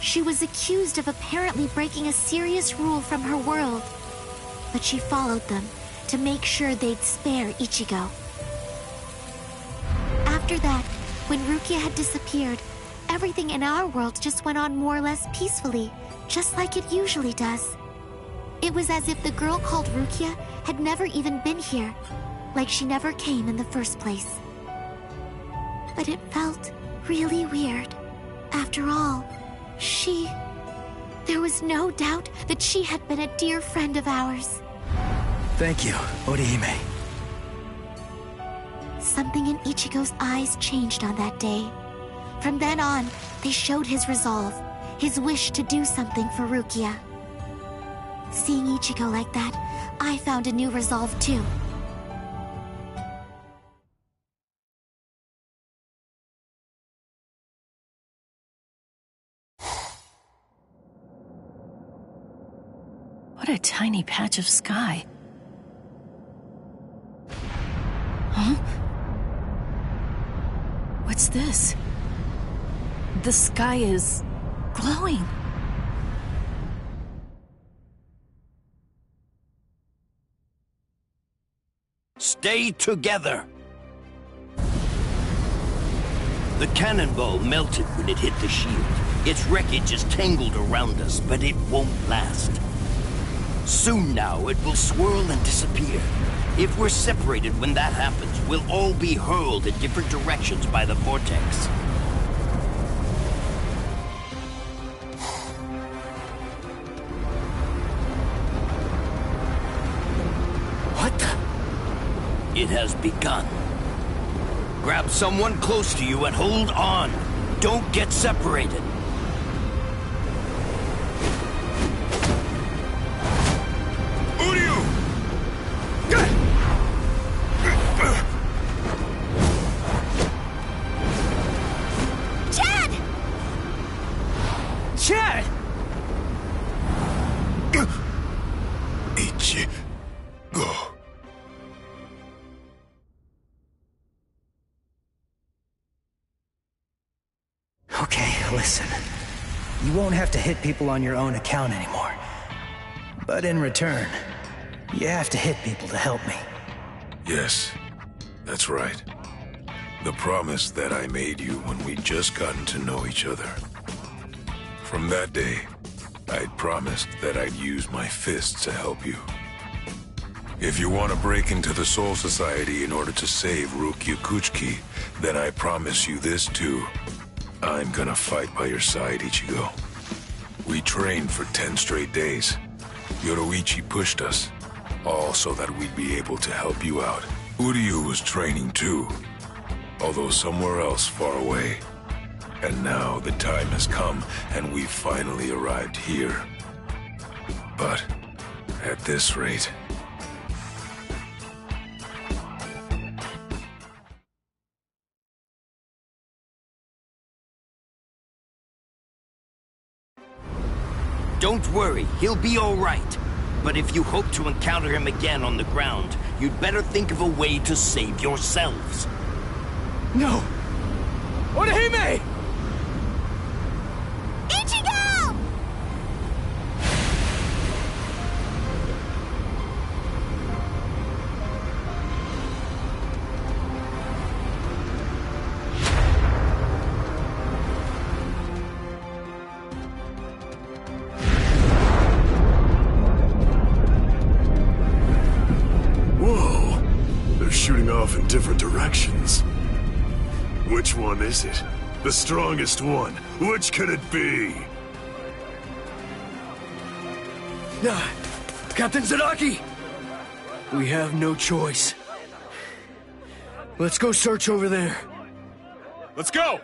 She was accused of apparently breaking a serious rule from her world, but she followed them to make sure they'd spare Ichigo. After that, when Rukia had disappeared, everything in our world just went on more or less peacefully, just like it usually does. It was as if the girl called Rukia had never even been here, like she never came in the first place. But it felt really weird. After all, there was no doubt that she had been a dear friend of ours. Thank you, Orihime. Something in Ichigo's eyes changed on that day. From then on, they showed his resolve, his wish to do something for Rukia. Seeing Ichigo like that, I found a new resolve too. What a tiny patch of sky. Huh? What's this? The sky is glowing. Stay together. The cannonball melted when it hit the shield. Its wreckage is tangled around us, but it won't last. Soon now, it will swirl and disappear. If we're separated when that happens, we'll all be hurled in different directions by the vortex. What the? It has begun. Grab someone close to you and hold on. Don't get separated. Chad! Ichigo. Okay, listen. You won't have to hit people on your own account anymore. But in return, you have to hit people to help me. Yes, that's right. The promise that I made you when we'd just gotten to know each other. From that day, I'd promised that I'd use my fists to help you. If you want to break into the Soul Society in order to save Rukia Kuchiki, then I promise you this too. I'm gonna fight by your side, Ichigo. We trained for 10 straight days. Yoruichi pushed us, all so that we'd be able to help you out. Uryu was training too, although somewhere else far away. And now the time has come, and we've finally arrived here. But at this rate, Don't worry, he'll be all right. But if you hope to encounter him again on the ground, you'd better think of a way to save yourselves. No! Orihime! Ichigo! Whoa! They're shooting off in different directions. Which one is it? The strongest one. Which could it be? Captain Zaraki! We have no choice. Let's go search over there. Let's go!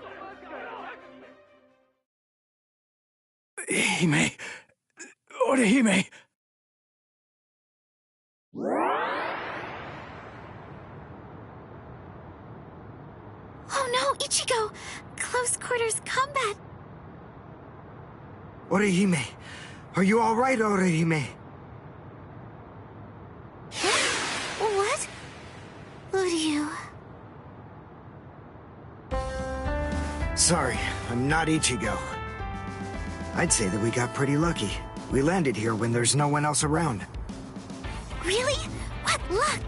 Hime... Orihime... Oh no, Ichigo! Close quarters combat! Orihime, are you all right, Orihime? What? Uryu... Sorry, I'm not Ichigo. I'd say that we got pretty lucky. We landed here when there's no one else around. Really? What luck!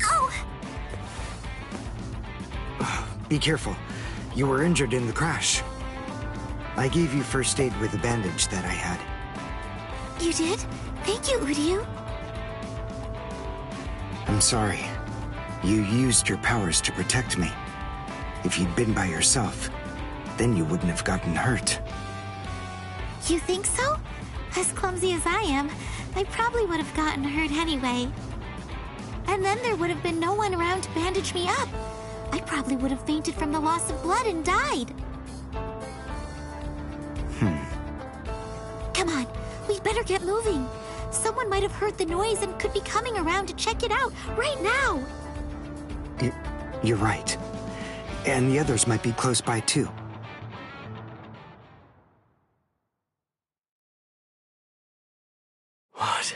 Oh! Be careful. You were injured in the crash. I gave you first aid with the bandage that I had. You did? Thank you, Uryu. I'm sorry. You used your powers to protect me. If you'd been by yourself, then you wouldn't have gotten hurt. You think so? As clumsy as I am, I probably would have gotten hurt anyway. And then there would have been no one around to bandage me up. I probably would have fainted from the loss of blood and died. Come on, we'd better get moving. Someone might have heard the noise and could be coming around to check it out right now. You're right. And the others might be close by too. What?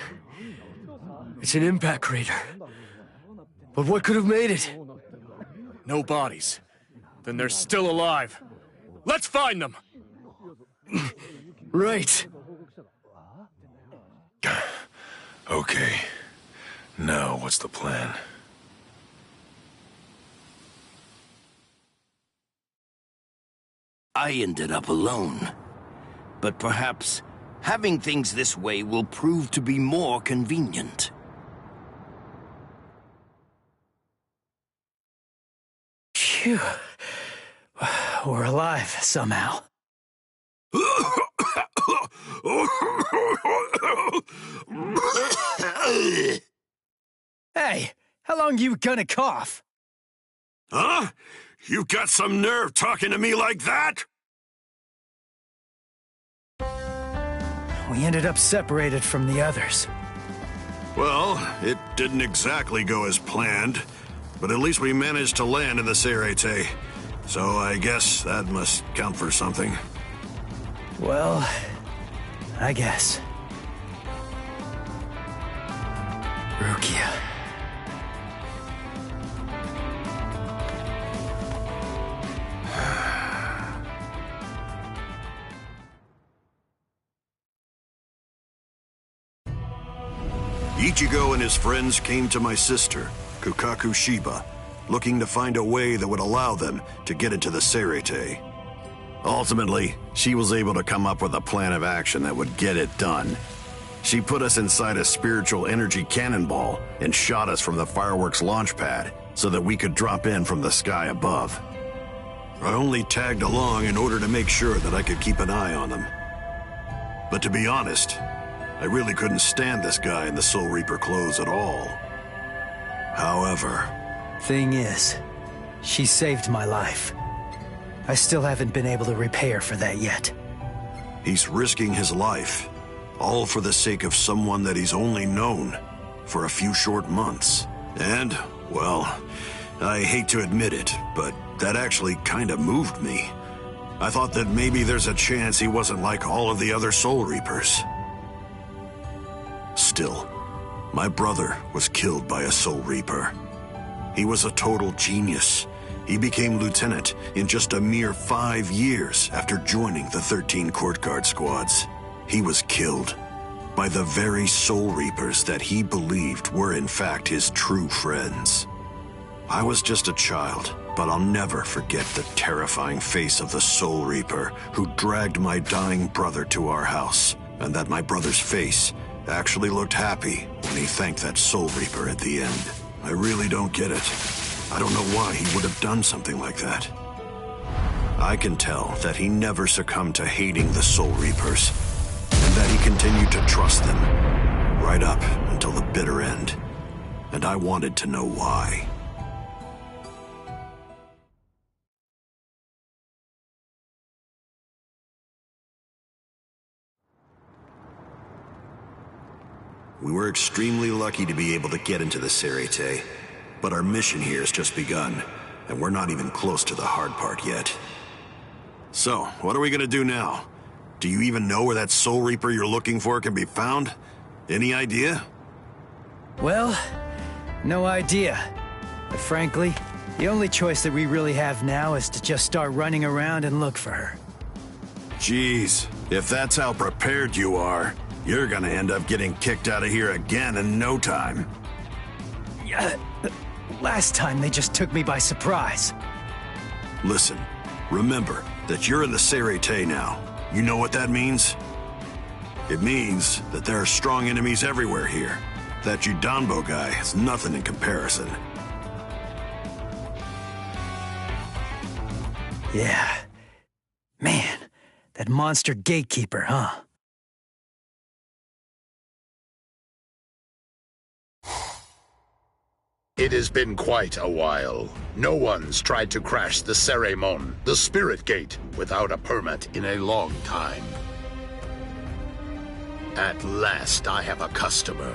It's an impact crater. But what could have made it? No bodies. Then they're still alive. Let's find them! Right. Okay. Now, what's the plan? I ended up alone. But perhaps having things this way will prove to be more convenient. Phew. We're alive, somehow. Hey, how long you gonna cough? Huh? You got some nerve talking to me like that? We ended up separated from the others. Well, it didn't exactly go as planned, but at least we managed to land in the Serete. So I guess that must count for something. Well, I guess. Rukia. Ichigo and his friends came to my sister, Kukaku Shiba, looking to find a way that would allow them to get into the Serete. Ultimately, she was able to come up with a plan of action that would get it done. She put us inside a spiritual energy cannonball and shot us from the fireworks launch pad so that we could drop in from the sky above. I only tagged along in order to make sure that I could keep an eye on them. But to be honest, I really couldn't stand this guy in the Soul Reaper clothes at all. However... Thing is, she saved my life. I still haven't been able to repay her for that yet. He's risking his life, all for the sake of someone that he's only known for a few short months. And, well, I hate to admit it, but that actually kind of moved me. I thought that maybe there's a chance he wasn't like all of the other Soul Reapers. Still, my brother was killed by a Soul Reaper. He was a total genius. He became lieutenant in just a mere 5 years after joining the 13 Court Guard squads. He was killed by the very Soul Reapers that he believed were in fact his true friends. I was just a child, but I'll never forget the terrifying face of the Soul Reaper who dragged my dying brother to our house, and that my brother's face actually looked happy when he thanked that Soul Reaper at the end. I really don't get it. I don't know why he would have done something like that. I can tell that he never succumbed to hating the Soul Reapers, and that he continued to trust them, right up until the bitter end. And I wanted to know why. We were extremely lucky to be able to get into the Serite, but our mission here has just begun, and we're not even close to the hard part yet. So, what are we gonna do now? Do you even know where that Soul Reaper you're looking for can be found? Any idea? Well, no idea. But frankly, the only choice that we really have now is to just start running around and look for her. Jeez, if that's how prepared you are, you're gonna end up getting kicked out of here again in no time. Last time they just took me by surprise. Listen, remember that you're in the Serite now. You know what that means? It means that there are strong enemies everywhere here. That Judanbo guy is nothing in comparison. Yeah. Man, that monster gatekeeper, huh? It has been quite a while. No one's tried to crash the Ceremon, the Spirit Gate, without a permit in a long time. At last I have a customer.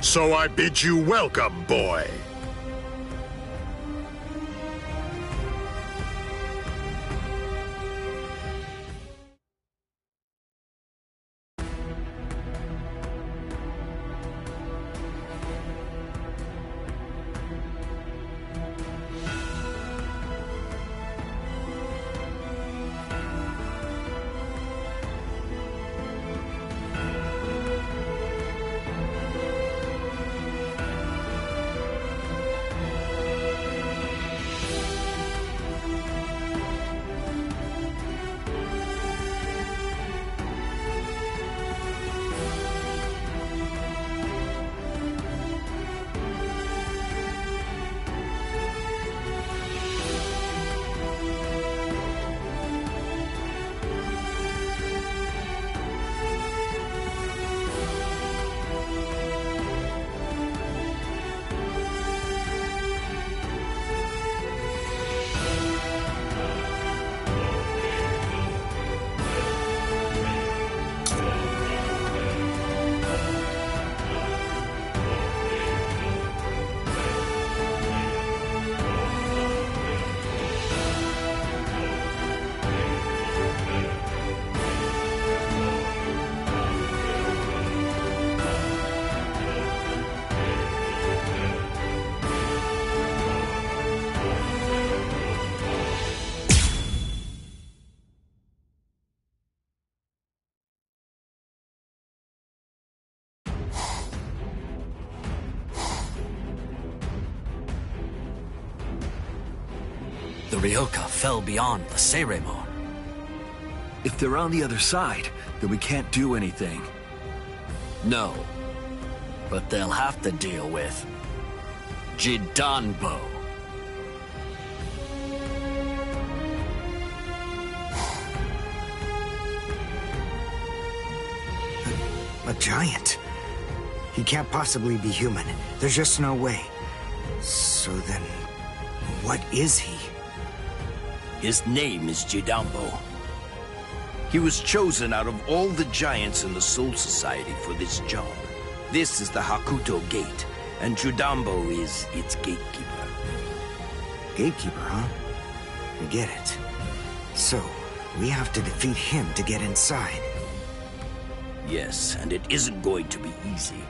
So I bid you welcome, boy. The Ryoka fell beyond the Ceremon. If they're on the other side, then we can't do anything. No. But they'll have to deal with Judanbo. A giant? He can't possibly be human. There's just no way. So then, what is he? His name is Judanbo. He was chosen out of all the giants in the Soul Society for this job. This is the Hakuto Gate, and Judanbo is its gatekeeper. Gatekeeper, huh? I get it. So, We have to defeat him to get inside. Yes, and it isn't going to be easy.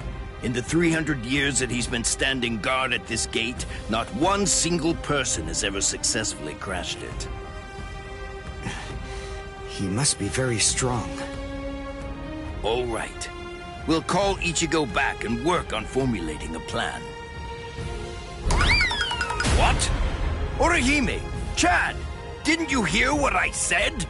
In the 300 years that he's been standing guard at this gate, not one single person has ever successfully crashed it. He must be very strong. All right. We'll call Ichigo back and work on formulating a plan. What? Orihime! Chad! Didn't you hear what I said?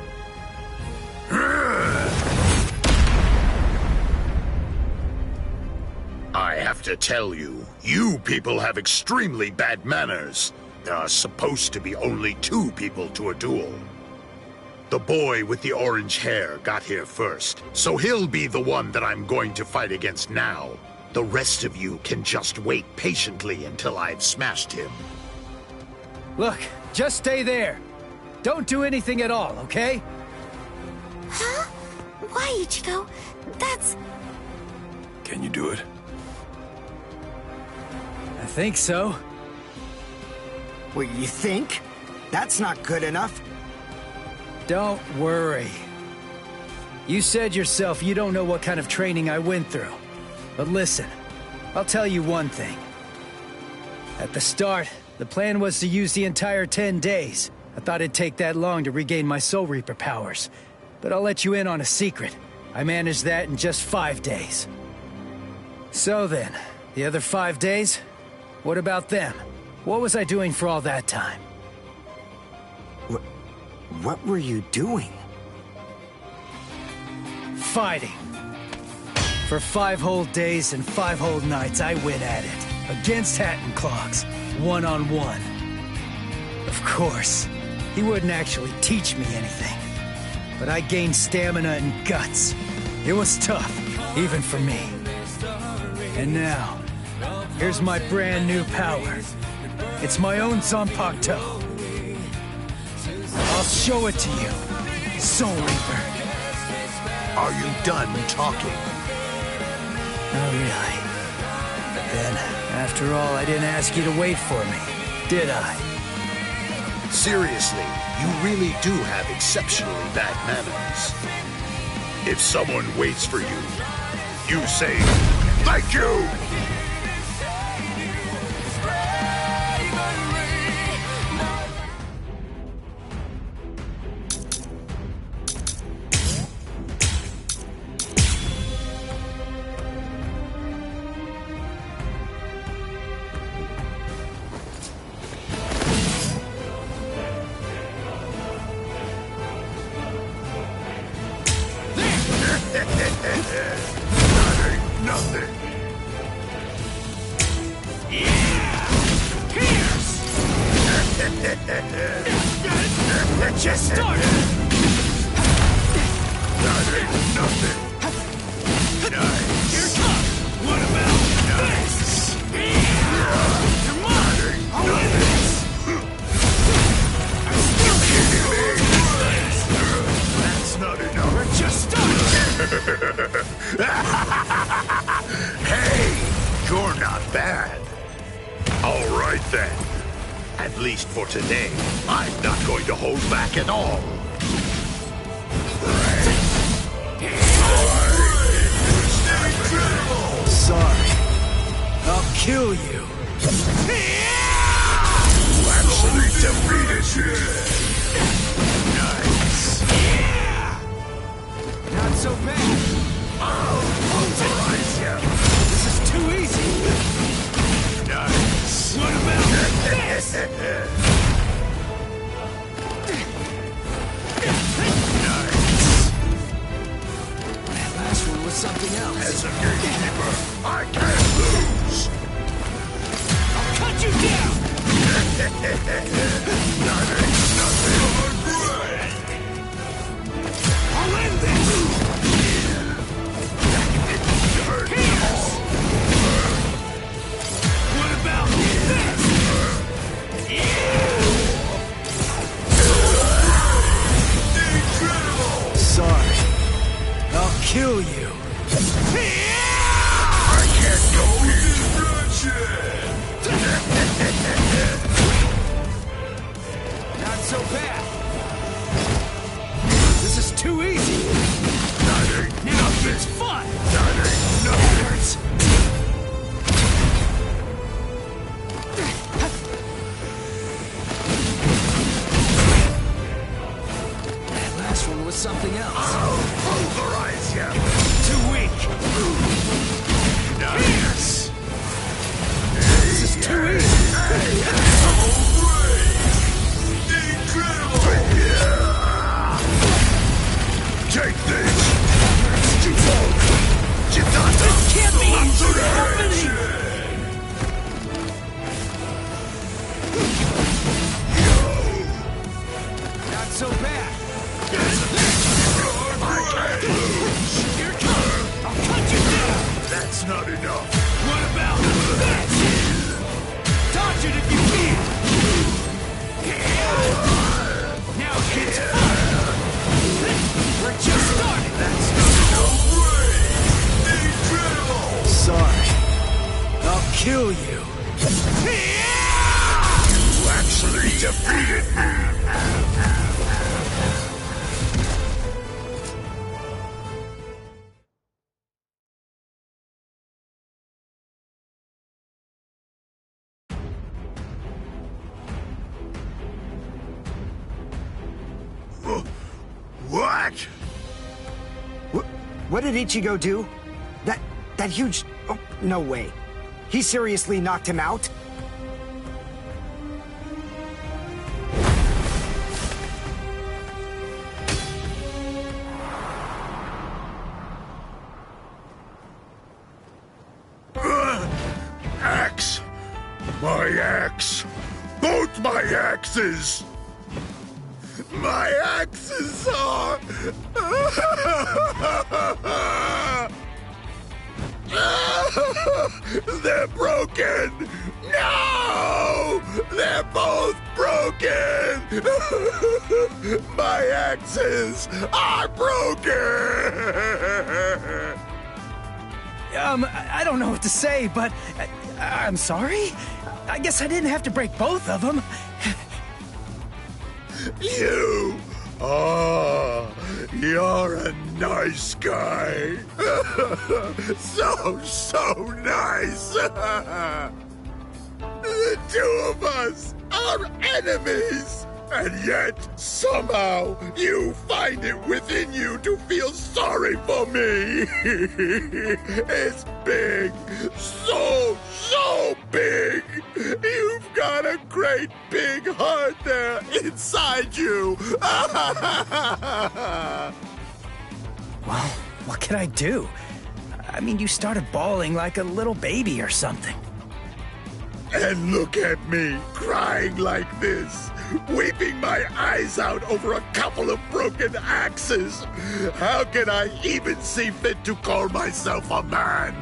I have to tell you, you people have extremely bad manners. There are supposed to be only 2 people to a duel. The boy with the orange hair got here first, so he'll be the one that I'm going to fight against now. The rest of you can just wait patiently until I've smashed him. Look, just stay there. Don't do anything at all, okay? Huh? Why, Ichigo? That's... Can you do it? I think so. What, you think? That's not good enough. Don't worry. You said yourself you don't know what kind of training I went through. But listen, I'll tell you one thing. At the start, the plan was to use the entire 10 days. I thought it'd take that long to regain my Soul Reaper powers. But I'll let you in on a secret. I managed that in just 5 days. So then, the other 5 days? What about them? What was I doing for all that time? What were you doing? Fighting. For 5 whole days and 5 whole nights, I went at it. Against Hatton Clogs. One-on-one. Of course, he wouldn't actually teach me anything. But I gained stamina and guts. It was tough, even for me. And now, here's my brand new power. It's my own Zanpakuto. I'll show it to you, Soul Reaper. Are you done talking? Not really. But then, after all, I didn't ask you to wait for me, did I? Seriously, you really do have exceptionally bad manners. If someone waits for you, you say, "Thank you!" That ain't nothing. Let's just start! That ain't nothing. Nice. Here it comes! What about this? Come on! That ain't nothing. You kidding me? That's not enough. We're just starting! Hey, you're not bad. All right then. At least for today, I'm not going to hold back at all. Sorry. I'll kill you. You actually defeated me. Nice. Not so bad. I'll pulverize you. This is too easy. Nice. What about this? Nice. That last one was something else. As a gatekeeper, I can't lose. I'll cut you down. That ain't nothing. I'll end this. What about this? Incredible. Sorry. I'll kill you. I can't go destruction. Not so bad. too easy. That ain't Now nothing. it's fun. That ain't nothing. Hurts. That last one was something else. I'll pulverize you. Too weak. Nice. This is too easy. Take this! This can't be happening! Not so bad. Here it comes. I'll cut you down. That's not enough. What about this? Dodge it if you can. Now it's fun. We're just starting. That's not enough. Incredible! Sorry. I'll kill you. You actually defeated me! What? What did Ichigo do? That huge... Oh, no way. He seriously knocked him out? Axe! My axe! Both my axes! My axes are... They're broken! No! They're both broken! My axes are broken! I don't know what to say, but I'm sorry. I guess I didn't have to break both of them. You! Oh, you're a nice guy. So nice. The two of us are enemies. And yet, somehow, you find it within you to feel sorry for me. It's big. So big. You've got a great big heart there inside you. Well, what can I do? I mean, you started bawling like a little baby or something. And look at me, crying like this, weeping my eyes out over a couple of broken axes. How can I even see fit to call myself a man?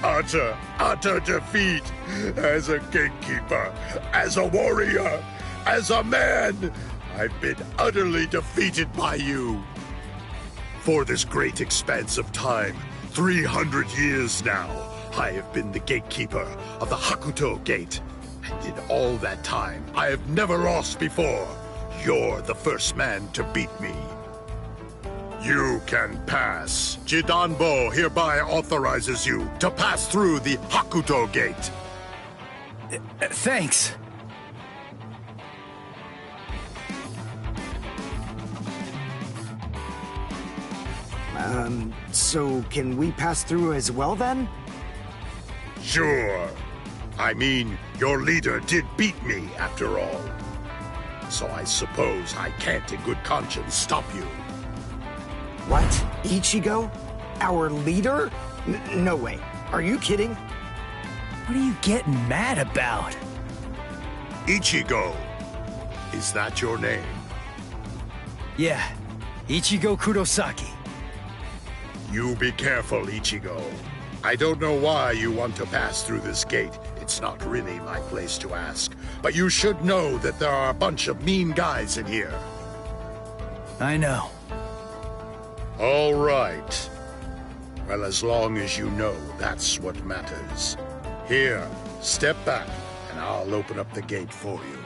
Utter defeat. As a gatekeeper, as a warrior, as a man, I've been utterly defeated by you. For this great expanse of time, 300 years now, I have been the gatekeeper of the Hakuto Gate. And in all that time, I have never lost before. You're the first man to beat me. You can pass. Jidanbo hereby authorizes you to pass through the Hakuto Gate. Thanks. So can we pass through as well then? Sure. I mean, your leader did beat me, after all. So I suppose I can't in good conscience stop you. What? Ichigo? Our leader? No way. Are you kidding? What are you getting mad about? Ichigo. Is that your name? Yeah. Ichigo Kurosaki. You be careful, Ichigo. I don't know why you want to pass through this gate. It's not really my place to ask. But you should know that there are a bunch of mean guys in here. I know. All right. Well, as long as you know, that's what matters. Here, step back, and I'll open up the gate for you.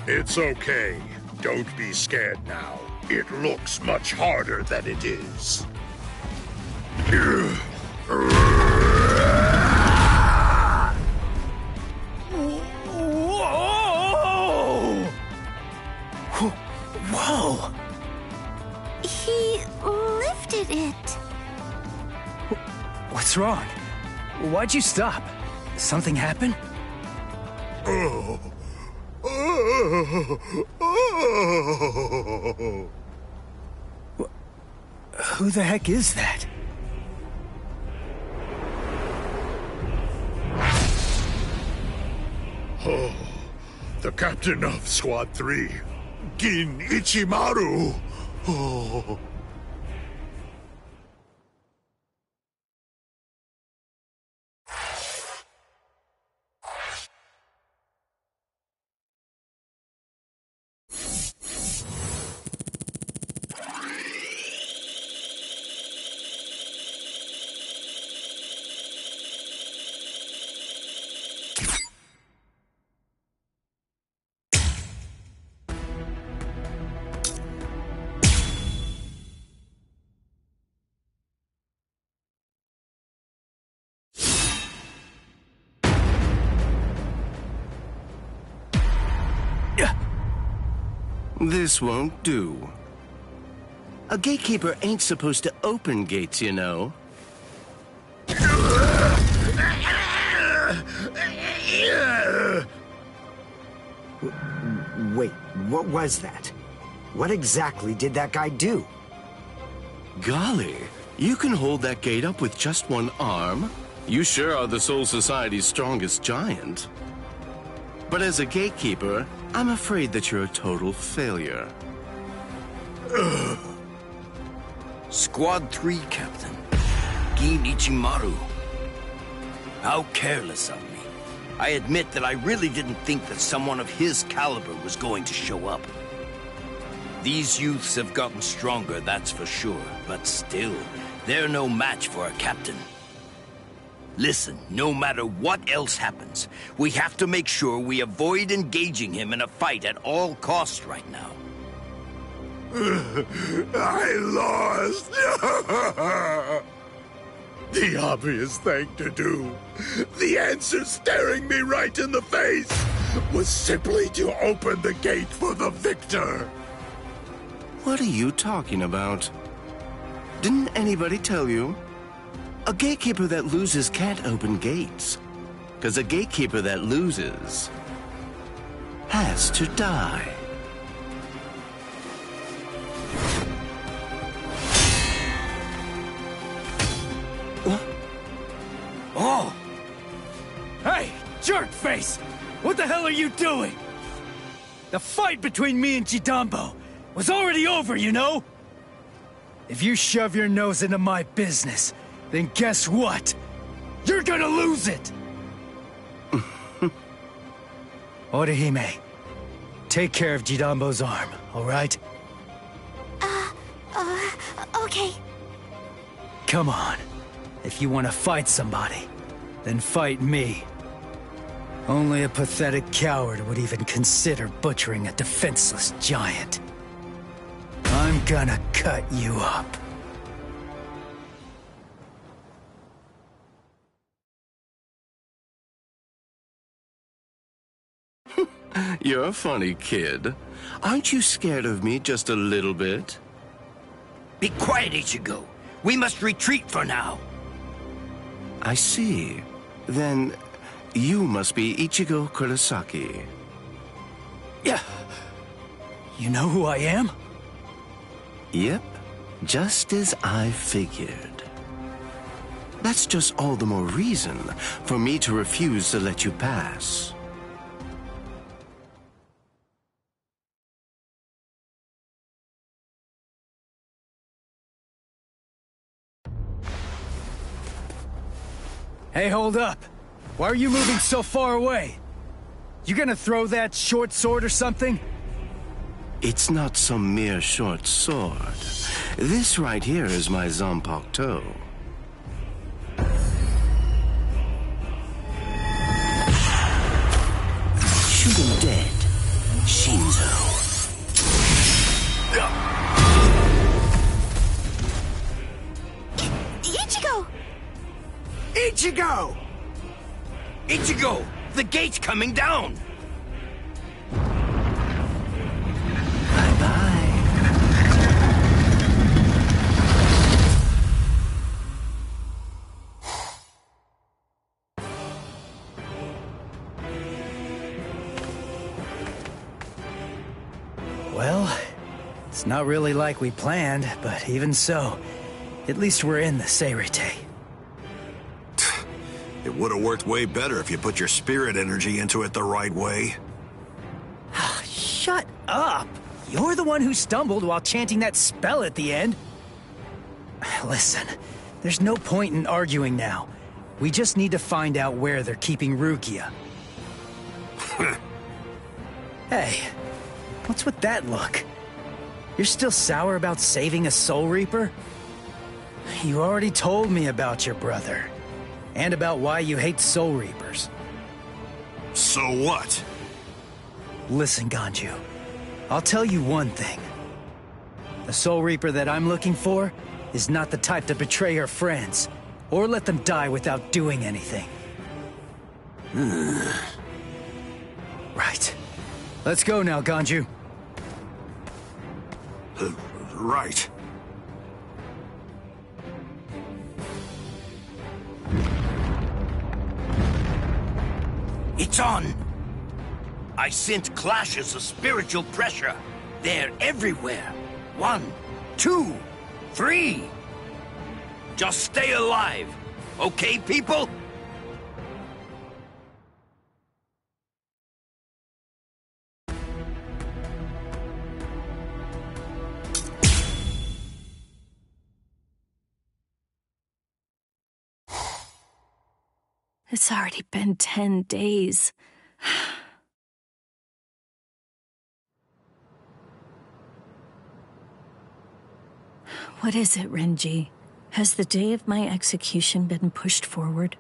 It's okay. Don't be scared now. It looks much harder than it is. Whoa! He lifted it. What's wrong? Why'd you stop? Something happen? Who the heck is that? Oh, the captain of Squad 3, Gin Ichimaru. Oh. This won't do. A gatekeeper ain't supposed to open gates, you know. Wait, what was that? What exactly did that guy do? Golly, you can hold that gate up with just one arm? You sure are the Soul Society's strongest giant. But as a gatekeeper, I'm afraid that you're a total failure. Squad 3, Captain. Gin Ichimaru. How careless of me. I admit that I really didn't think that someone of his caliber was going to show up. These youths have gotten stronger, that's for sure, but still, they're no match for a captain. Listen, no matter what else happens, we have to make sure we avoid engaging him in a fight at all costs right now. I lost! The obvious thing to do, the answer staring me right in the face, was simply to open the gate for the victor. What are you talking about? Didn't anybody tell you? A gatekeeper that loses can't open gates. 'Cause a gatekeeper that loses has to die. What? Oh! Hey, jerkface! What the hell are you doing? The fight between me and Jidambo was already over, you know? If you shove your nose into my business, then guess what? You're gonna lose it! Orihime, take care of Jidambo's arm, all right? Okay. Come on. If you want to fight somebody, then fight me. Only a pathetic coward would even consider butchering a defenseless giant. I'm gonna cut you up. You're a funny kid. Aren't you scared of me just a little bit? Be quiet, Ichigo. We must retreat for now. I see. Then you must be Ichigo Kurosaki. Yeah. You know who I am? Yep, just as I figured. That's just all the more reason for me to refuse to let you pass. Hey, hold up. Why are you moving so far away? You gonna throw that short sword or something? It's not some mere short sword. This right here is my Zanpakuto. Shoot him dead. Shinzo. Ichigo! Ichigo! Ichigo! The gate's coming down! Well, it's not really like we planned, but even so, at least we're in the Seirete. It would have worked way better if you put your spirit energy into it the right way. Shut up! You're the one who stumbled while chanting that spell at the end. Listen, there's no point in arguing now. We just need to find out where they're keeping Rukia. Hey, what's with that look? You're still sour about saving a Soul Reaper? You already told me about your brother. And about why you hate Soul Reapers. So what? Listen, Ganju. I'll tell you one thing. The Soul Reaper that I'm looking for is not the type to betray her friends, or let them die without doing anything. Right. Let's go now, Ganju. Right. It's on! I sense clashes of spiritual pressure. They're everywhere. 1, 2, 3. Just stay alive. Okay, people? It's already been 10 days. What is it, Renji? Has the day of my execution been pushed forward?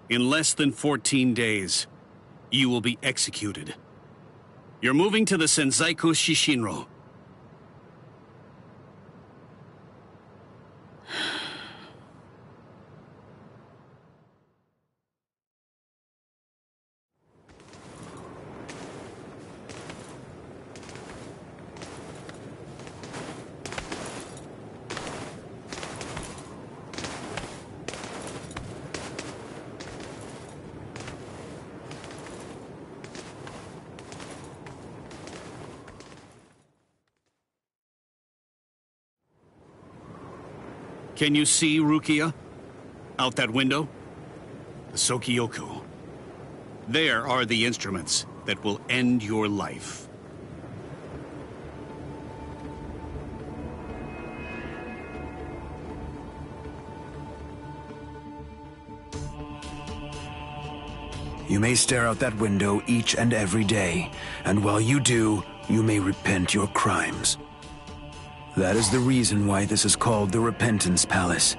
In less than 14 days, you will be executed. You're moving to the Senzaiku Shishinro. Can you see Rukia? Out that window? The Sokyoku. There are the instruments that will end your life. You may stare out that window each and every day, and while you do, you may repent your crimes. That is the reason why this is called the Repentance Palace.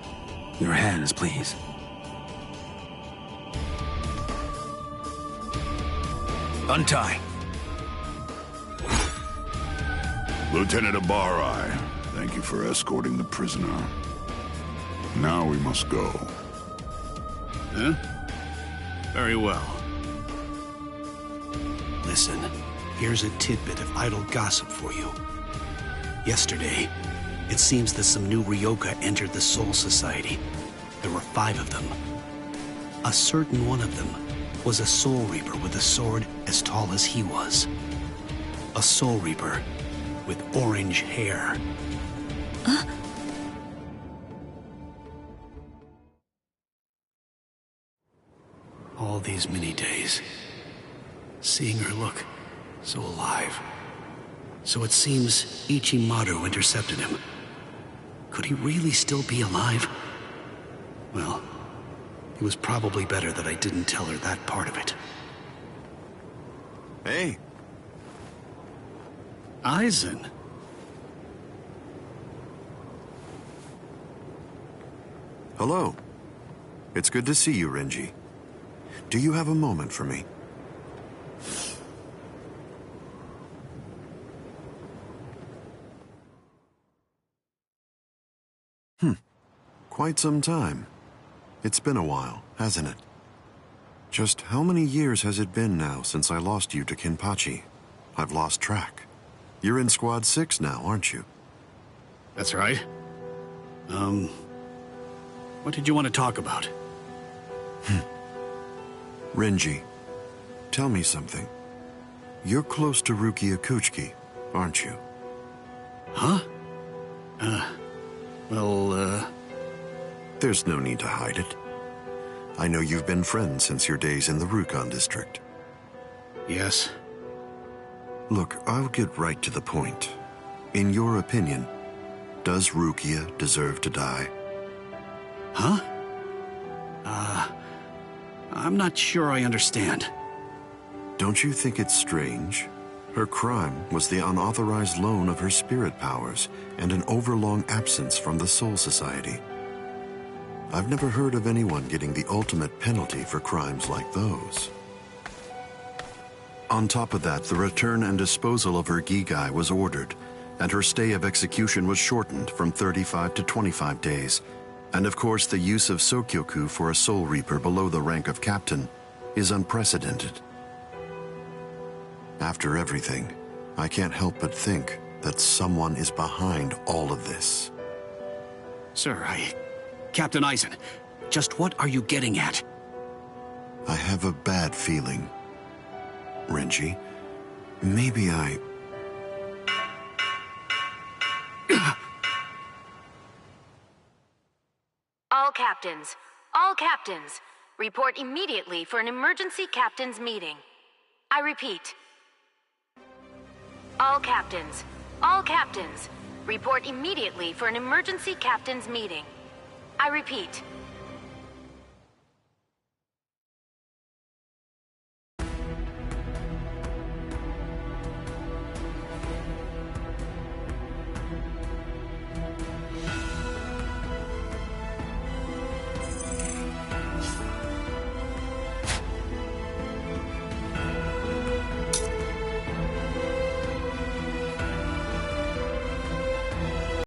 Your hands, please. Untie. Lieutenant Abari, thank you for escorting the prisoner. Now we must go. Huh? Very well. Listen, here's a tidbit of idle gossip for you. Yesterday, it seems that some new Ryoka entered the Soul Society. There were 5 of them. A certain one of them was a Soul Reaper with a sword as tall as he was. A Soul Reaper with orange hair. All these many days, seeing her look so alive. So it seems Ichimaru intercepted him. Could he really still be alive? Well, it was probably better that I didn't tell her that part of it. Hey. Aizen. Hello. It's good to see you, Renji. do you have a moment for me? Quite some time. It's been a while, hasn't it? Just how many years has it been now since I lost you to Kinpachi? I've lost track. You're in Squad 6 now, aren't you? That's right. What did you want to talk about? Renji, tell me something. You're close to Rukia Kuchiki, aren't you? Huh? There's no need to hide it. I know you've been friends since your days in the Rukon district. Yes. Look, I'll get right to the point. In your opinion, does Rukia deserve to die? Huh? I'm not sure I understand. Don't you think it's strange? Her crime was the unauthorized loan of her spirit powers and an overlong absence from the Soul Society. I've never heard of anyone getting the ultimate penalty for crimes like those. On top of that, the return and disposal of her Gigai was ordered, and her stay of execution was shortened from 35 to 25 days. And of course, the use of Sokyoku for a Soul Reaper below the rank of captain is unprecedented. After everything, I can't help but think that someone is behind all of this. Sir, Captain Eisen, just what are you getting at? I have a bad feeling. Renji, maybe I... All captains, report immediately for an emergency captain's meeting. I repeat. All captains, report immediately for an emergency captain's meeting. I repeat.